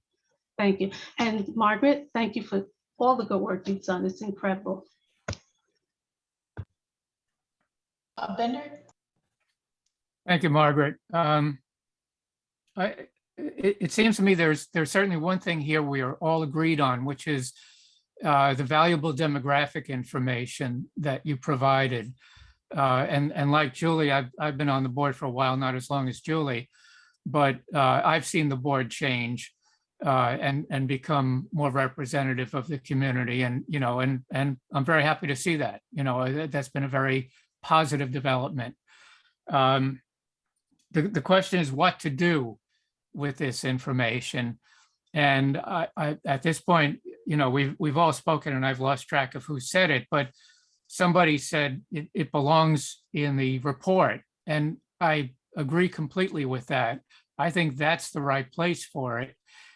Thank you. And Margaret, thank you for all the good work you've done. It's incredible. Bender? Thank you, Margaret. It seems to me there's certainly one thing here we are all agreed on, which is the valuable demographic information that you provided. And like Julie, I've been on the board for a while, not as long as Julie, but I've seen the board change and become more representative of the community. And, you know, and I'm very happy to see that. You know, that's been a very positive development. The question is what to do with this information. And I at this point, you know, we've all spoken and I've lost track of who said it, but somebody said it belongs in the report. And I agree completely with that. I think that's the right place for it.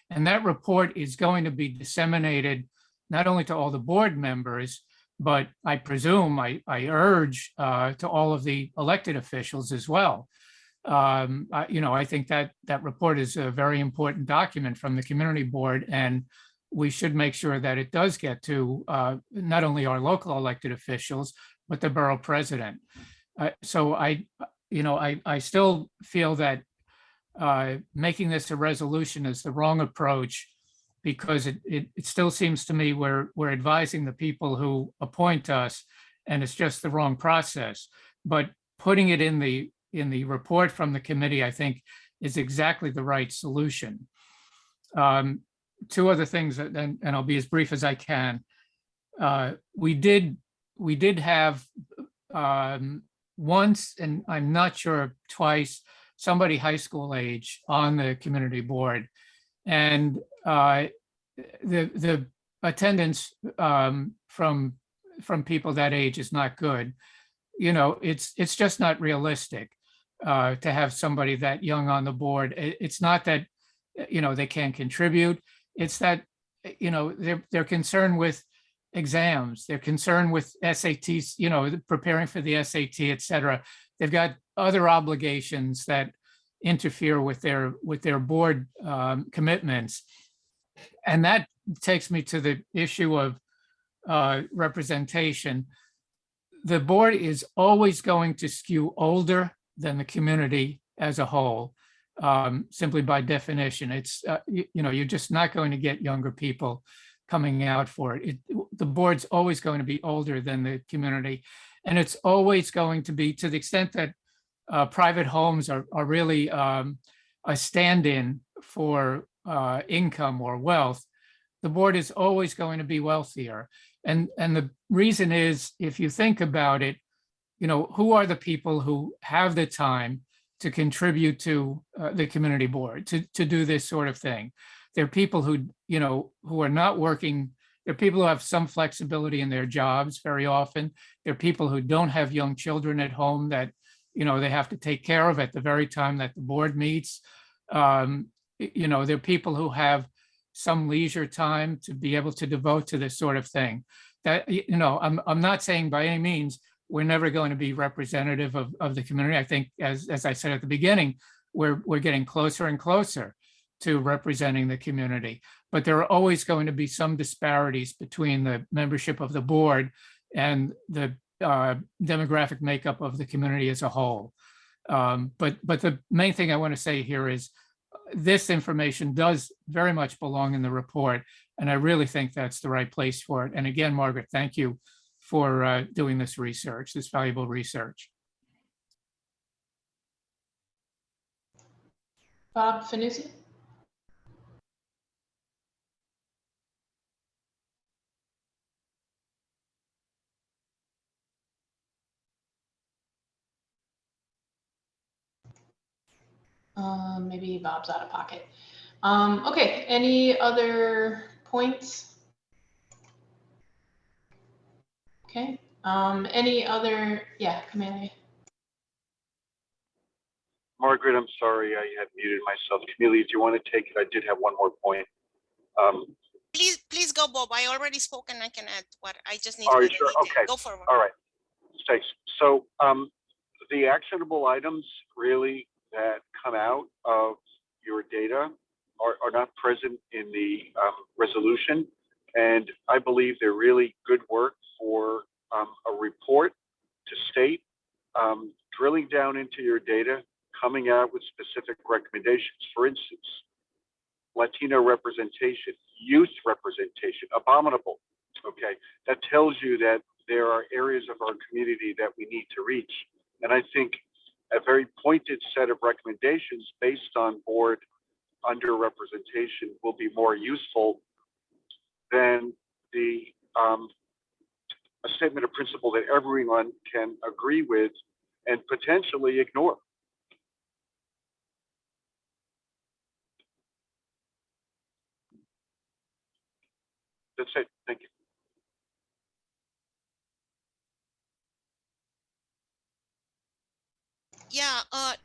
And that report is going to be disseminated not only to all the board members, but I presume, I urge to all of the elected officials as well. You know, I think that report is a very important document from the community board, and we should make sure that it does get to not only our local elected officials, but the borough president. So I still feel that making this a resolution is the wrong approach, because it still seems to me we're advising the people who appoint us, and it's just the wrong process. But putting it in the report from the committee, I think, is exactly the right solution. 2 other things, and I'll be as brief as I can. We did have once, and I'm not sure twice, somebody high school age on the community board, and the attendance from people that age is not good. You know, it's just not realistic to have somebody that young on the board. It's not that, you know, they can't contribute. It's that, you know, they're concerned with exams. They're concerned with SATs, preparing for the SAT, et cetera. They've got other obligations that interfere with their board commitments. And that takes me to the issue of representation. The board is always going to skew older than the community as a whole, simply by definition. It's, you're just not going to get younger people coming out for it. The board's always going to be older than the community. And it's always going to be, to the extent that private homes are really a stand-in for income or wealth, the board is always going to be wealthier. And the reason is, if you think about it, who are the people who have the time to contribute to the community board, to do this sort of thing? They're people who are not working. They're people who have some flexibility in their jobs very often. They're people who don't have young children at home that, they have to take care of at the very time that the board meets. They're people who have some leisure time to be able to devote to this sort of thing. That, I'm not saying by any means we're never going to be representative of the community. I think, as I said at the beginning, we're getting closer and closer to representing the community. But there are always going to be some disparities between the membership of the board and the demographic makeup of the community as a whole. But the main thing I want to say here is this information does very much belong in the report, and I really think that's the right place for it. And again, Margaret, thank you for doing this research, this valuable research. Bob Finucci? Maybe Bob's out of pocket. Okay, any other points? Okay, any other, yeah, Camelia. Margaret, I'm sorry, I had muted myself. Camelia, do you want to take it? I did have one more point. Please go, Bob. I already spoke and I can add what I just need. Are you sure? Okay. Go forward. All right. Thanks. So the actionable items really that come out of your data are not present in the resolution. And I believe they're really good work for a report to state, drilling down into your data, coming out with specific recommendations. For instance, Latino representation, youth representation, abominable. Okay, that tells you that there are areas of our community that we need to reach. And I think a very pointed set of recommendations based on board underrepresentation will be more useful than a statement of principle that everyone can agree with and potentially ignore. That's it. Thank you. Yeah,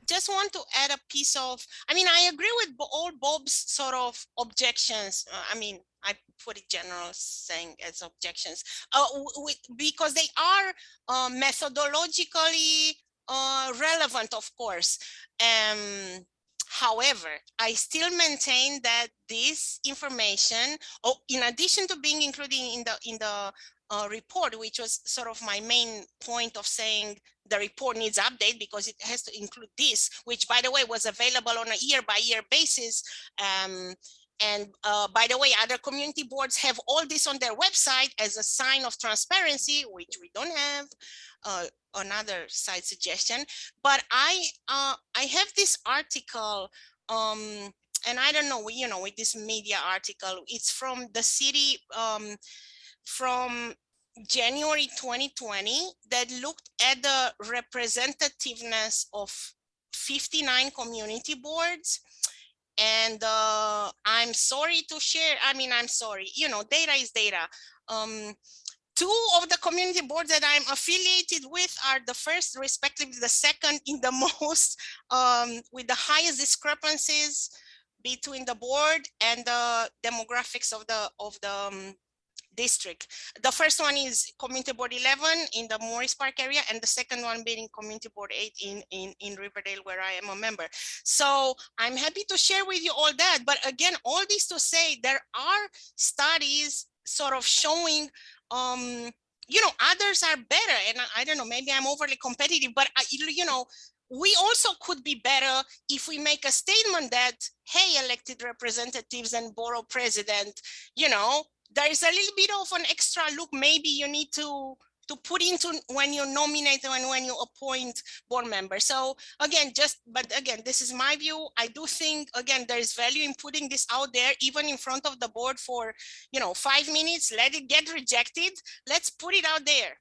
just want to add a piece of, I agree with all Bob's sort of objections. I put it general saying as objections, because they are methodologically relevant, of course. However, I still maintain that this information, in addition to being included in the report, which was sort of my main point of saying the report needs update because it has to include this, which by the way was available on a year-by-year basis. And by the way, other community boards have all this on their website as a sign of transparency, which we don't have. Another side suggestion, but I have this article, and I don't know, with this media article, it's from the city, from January 2020, that looked at the representativeness of 59 community boards. And I'm sorry to share, I'm sorry, data is data. Two of the community boards that I'm affiliated with are the first, respectively the second in the most, with the highest discrepancies between the board and the demographics of the district. The first one is Community Board 11 in the Morris Park area, and the second one being Community Board 8 in Riverdale, where I am a member. So I'm happy to share with you all that. But again, all this to say, there are studies sort of showing, you know, others are better. And I don't know, maybe I'm overly competitive, but you know, we also could be better if we make a statement that, hey, elected representatives and borough president, you know, there is a little bit of an extra look maybe you need to put into when you nominate and when you appoint board members. So again, but again, this is my view. I do think, again, there is value in putting this out there, even in front of the board for, you know, 5 minutes, let it get rejected. Let's put it out there,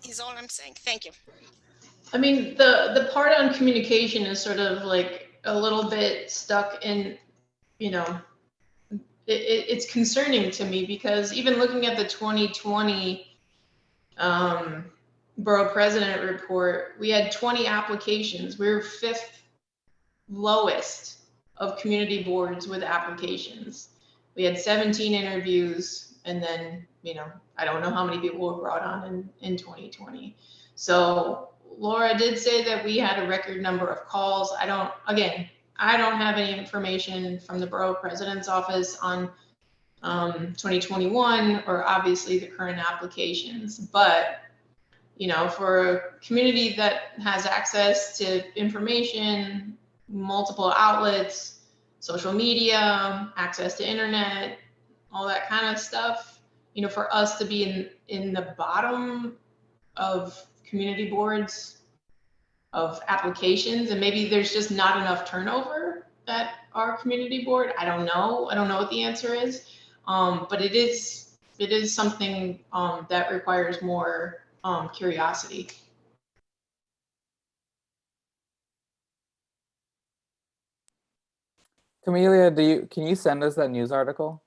is all I'm saying. Thank you. I mean, the part on communication is sort of like a little bit stuck in, you know, it's concerning to me, because even looking at the 2020 borough president report, we had 20 applications. We were 5th lowest of community boards with applications. We had 17 interviews, and then, you know, I don't know how many people were brought on in 2020. So Laura did say that we had a record number of calls. I don't have any information from the borough president's office on 2021 or obviously the current applications, but you know, for a community that has access to information, multiple outlets, social media, access to internet, all that kind of stuff, you know, for us to be in the bottom of community boards of applications, and maybe there's just not enough turnover at our community board. I don't know what the answer is, but it is something that requires more curiosity. Camelia, can you send us that news article?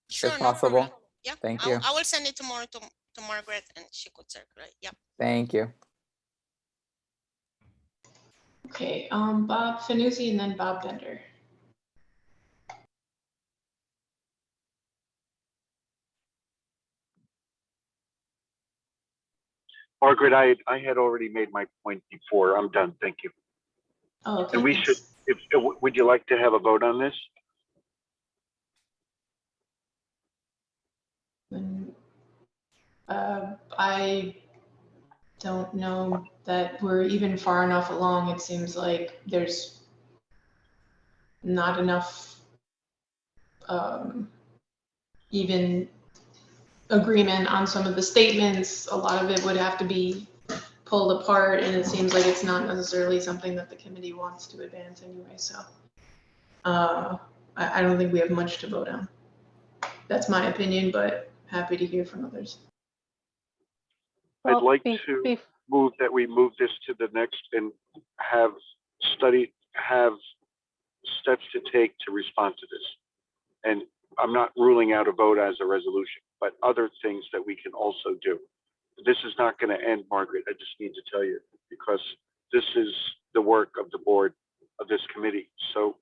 Sure, If no possible. problem. Yeah, Thank you. I will send it tomorrow to Margaret, and she could circulate. Yeah. Thank you. Okay, Bob Fanuzzi and then Bob Bender. Margaret, I had already made my point before. I'm done. Thank you. Oh, okay. And we should, would you like to have a vote on this? I don't know that we're even far enough along. It seems like there's not enough even agreement on some of the statements. A lot of it would have to be pulled apart, and it seems like it's not necessarily something that the committee wants to advance anyway. So I don't think we have much to vote on. That's my opinion, but happy to hear from others. I'd like to move that we move this to the next and have steps to take to respond to this. And I'm not ruling out a vote as a resolution, but other things that we can also do. This is not going to end, Margaret. I just need to tell you, because this is the work of the board of this committee. So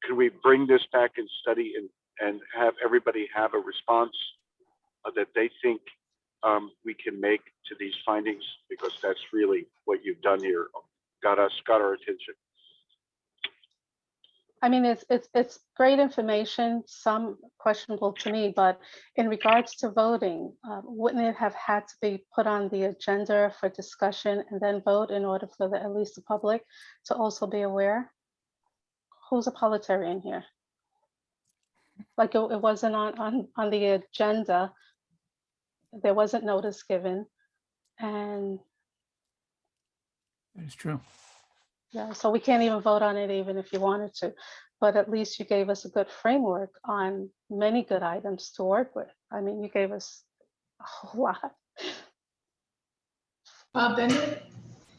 can we bring this back and study and have everybody have a response that they think we can make to these findings, because that's really what you've done here. Got our attention. I mean, it's great information, some questionable to me, but in regards to voting, wouldn't it have had to be put on the agenda for discussion and then vote in order for at least the public to also be aware? Who's a politarian here? Like it wasn't on the agenda. There wasn't notice given, and That is true. yeah, so we can't even vote on it even if you wanted to, but at least you gave us a good framework on many good items to work with. I mean, you gave us a whole lot. Bob Bender?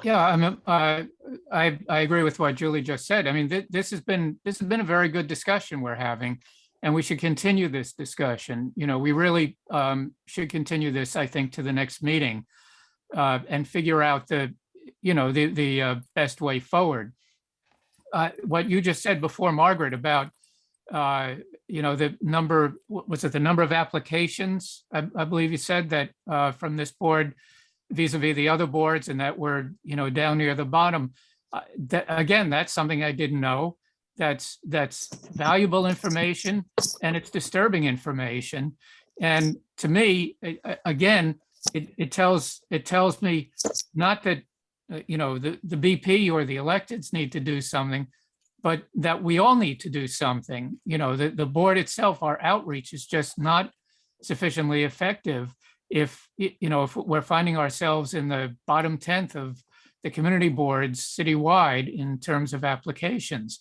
Yeah, I agree with what Julie just said. I mean, this has been a very good discussion we're having, and we should continue this discussion. You know, we really should continue this, I think, to the next meeting and figure out the best way forward. What you just said before, Margaret, about you know, the number, was it the number of applications? I believe you said that from this board vis-a-vis the other boards, and that we're, you know, down near the bottom. Again, that's something I didn't know. That's valuable information, and it's disturbing information. And to me, again, it tells me not that, you know, the BP or the electeds need to do something, but that we all need to do something. You know, the board itself, our outreach is just not sufficiently effective. If, you know, if we're finding ourselves in the bottom 10th of the community boards citywide in terms of applications.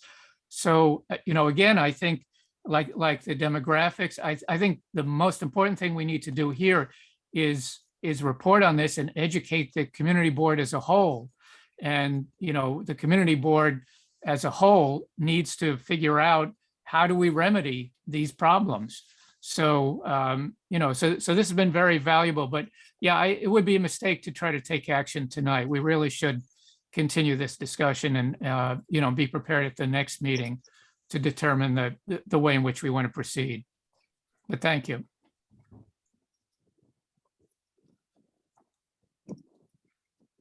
So, you know, again, I think like the demographics, I think the most important thing we need to do here is report on this and educate the community board as a whole. And, you know, the community board as a whole needs to figure out, how do we remedy these problems? So, you know, so this has been very valuable, but yeah, it would be a mistake to try to take action tonight. We really should continue this discussion and, you know, be prepared at the next meeting to determine the way in which we want to proceed. But thank you.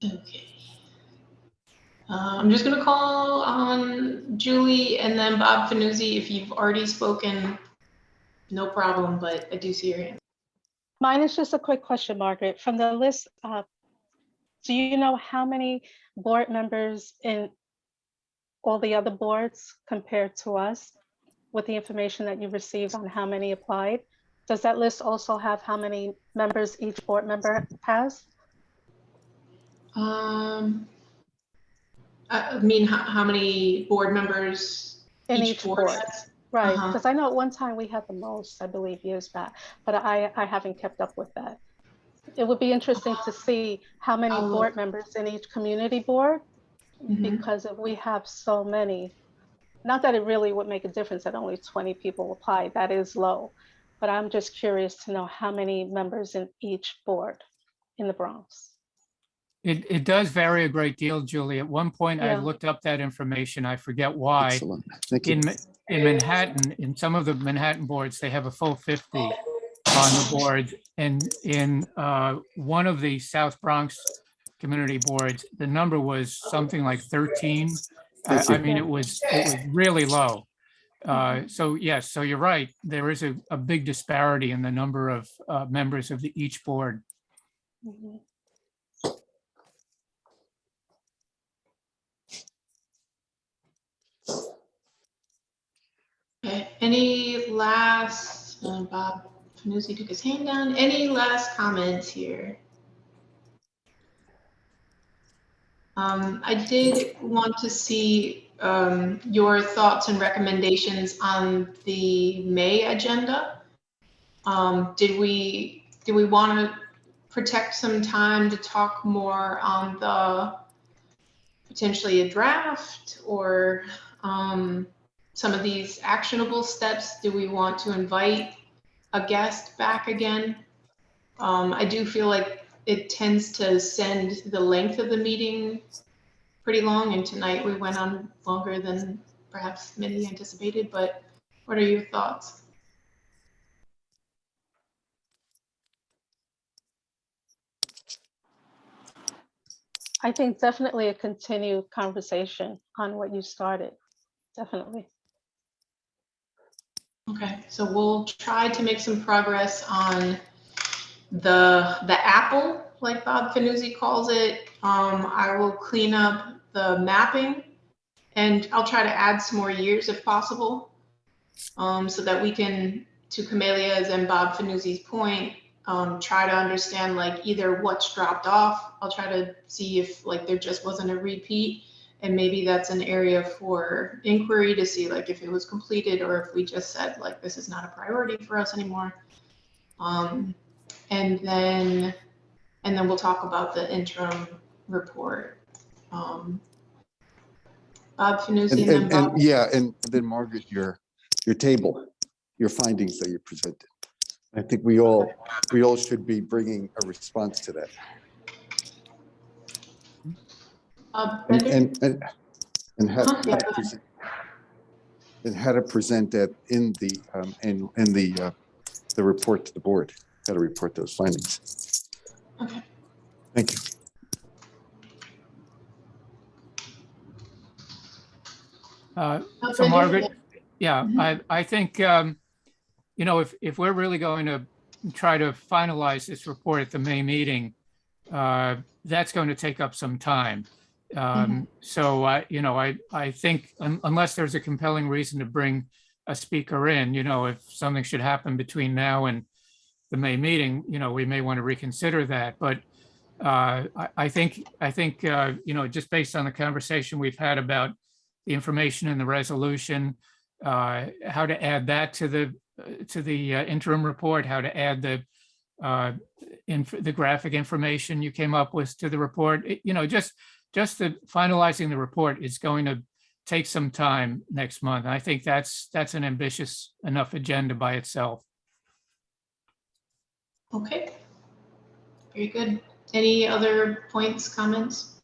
Okay. I'm just going to call on Julie and then Bob Finuzzi. If you've already spoken, no problem, but I do see your hand. Mine is just a quick question, Margaret. From the list, do you know how many board members in all the other boards compared to us, with the information that you received on how many applied? Does that list also have how many members each board member has? I mean, how many board members In each board has? Right, because I know at one time we had the most, I believe, years back, but I haven't kept up with that. It would be interesting to see how many board members in each community board, because if we have so many, not that it really would make a difference that only 20 people apply, that is low, but I'm just curious to know how many members in each board in the Bronx. It does vary a great deal, Julie. At one point, I Yeah. looked up that information. I forget why. Excellent. Thank you. In Manhattan, in some of the Manhattan boards, they have a full 50 on the board. And in one of the South Bronx community boards, the number was something like 13. I mean, it was really low. So yes, so you're right. There is a big disparity in the number of members of each board. Okay, any last, Bob Finuzzi took his hand down. Any last comments here? I did want to see your thoughts and recommendations on the May agenda. Do we want to protect some time to talk more on the potentially a draft or some of these actionable steps? Do we want to invite a guest back again? I do feel like it tends to send the length of the meeting pretty long, and tonight we went on longer than perhaps many anticipated, but what are your thoughts? I think definitely a continued conversation on what you started, definitely. Okay, so we'll try to make some progress on the apple, like Bob Finuzzi calls it. I will clean up the mapping, and I'll try to add some more years if possible, so that we can, to Camelia's and Bob Finuzzi's point, try to understand like either what's dropped off. I'll try to see if like there just wasn't a repeat, and maybe that's an area for inquiry to see like if it was completed or if we just said like this is not a priority for us anymore. And then we'll talk about the interim report. Bob Finuzzi and then Bob. Yeah, and then Margaret, your table, your findings that you presented. I think we all should be bringing a response to that. And have Yeah, and how to present that in the report to the board, how to report those findings. Okay. Thank you. So Margaret, yeah, Mhm. I think, you know, if we're really going to try to finalize this report at the May meeting, that's going to take up some time. So, you know, I think unless there's a compelling reason to bring a speaker in, you know, if something should happen between now and the May meeting, you know, we may want to reconsider that. But I think, you know, just based on the conversation we've had about the information in the resolution, how to add that to the interim report, how to add the graphic information you came up with to the report. You know, just the finalizing the report is going to take some time next month. I think that's an ambitious enough agenda by itself. Okay. Very good. Any other points, comments?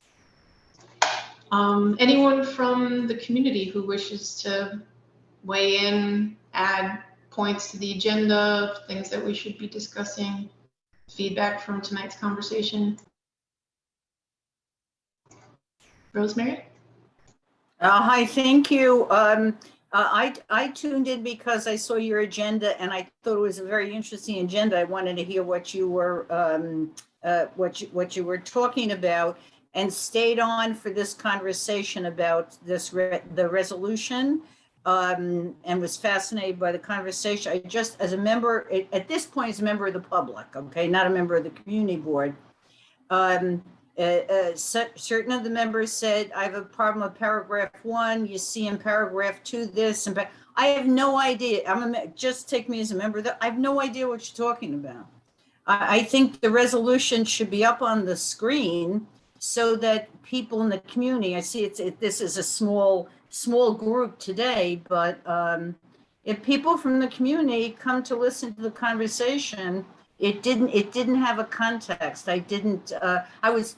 Anyone from the community who wishes to weigh in, add points to the agenda, things that we should be discussing, feedback from tonight's conversation? Rosemary? Hi, thank you. I tuned in because I saw your agenda and I thought it was a very interesting agenda. I wanted to hear what you were what you were talking about, and stayed on for this conversation about this the resolution, and was fascinated by the conversation. I just, as a member at this point, as a member of the public, okay, not a member of the community board. Certain of the members said, I have a problem with paragraph 1. You see in paragraph 2 this, and I have no idea. Just take me as a member. I have no idea what you're talking about. I think the resolution should be up on the screen so that people in the community, I see this is a small group today, but if people from the community come to listen to the conversation, it didn't have a context. I was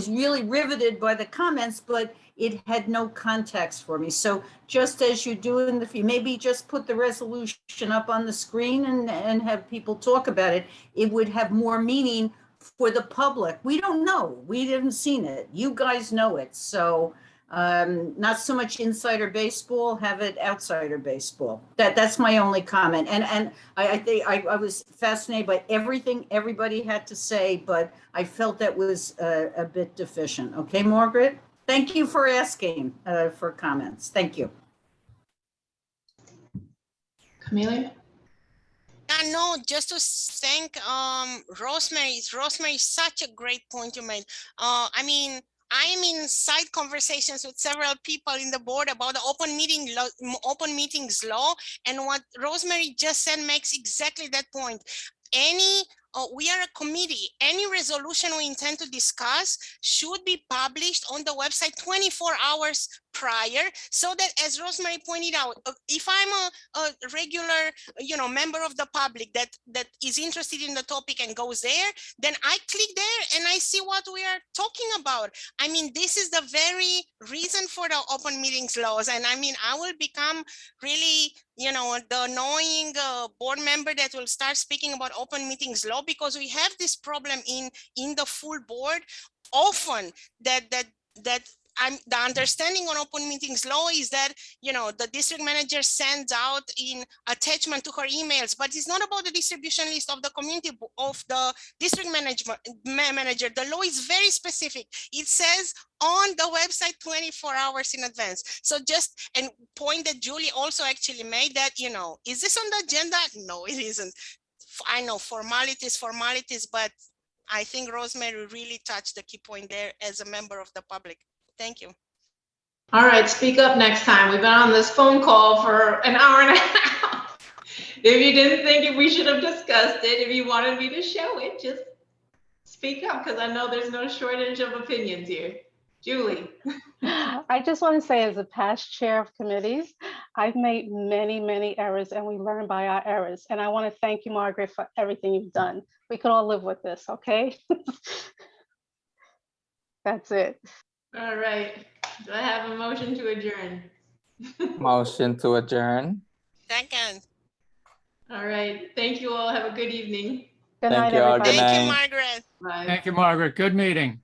really riveted by the comments, but it had no context for me. So just as you do in the, maybe just put the resolution up on the screen and have people talk about it. It would have more meaning for the public. We don't know. We haven't seen it. You guys know it. So not so much insider baseball, have it outsider baseball. That's my only comment. And I think I was fascinated by everything everybody had to say, but I felt that was a bit deficient. Okay, Margaret? Thank you for asking for comments. Thank you. Camelia? No, just to thank Rosemary. Rosemary, such a great point you made. I mean, I am in side conversations with several people in the board about the open meetings law, and what Rosemary just said makes exactly that point. We are a committee. Any resolution we intend to discuss should be published on the website 24 hours prior, so that, as Rosemary pointed out, if I'm a regular, member of the public that is interested in the topic and goes there, then I click there and I see what we are talking about. I mean, this is the very reason for the open meetings laws. And I mean, I will become really, the annoying board member that will start speaking about open meetings law, because we have this problem in the full board often that the understanding on open meetings law is that, the district manager sends out in attachment to her emails, but it's not about the distribution list of the community of the district manager. The law is very specific. It says on the website 24 hours in advance. So and point that Julie also actually made that, is this on the agenda? No, it isn't. I know formalities, but I think Rosemary really touched the key point there as a member of the public. Thank you. All right, speak up next time. We've been on this phone call for an hour and a half. If you didn't think we should have discussed it, if you wanted me to show it, just speak up, because I know there's no shortage of opinions here. Julie. I just want to say, as a past chair of committees, I've made many, many errors, and we learn by our errors. And I want to thank you, Margaret, for everything you've done. We can all live with this, okay? That's it. All right. Do I have a motion to adjourn? Motion to adjourn. Second. All right. Thank you all. Have a good evening. Good Thank night, you all. Good everybody. Thank you, night. Margaret. Bye. Thank you, Margaret. Good meeting.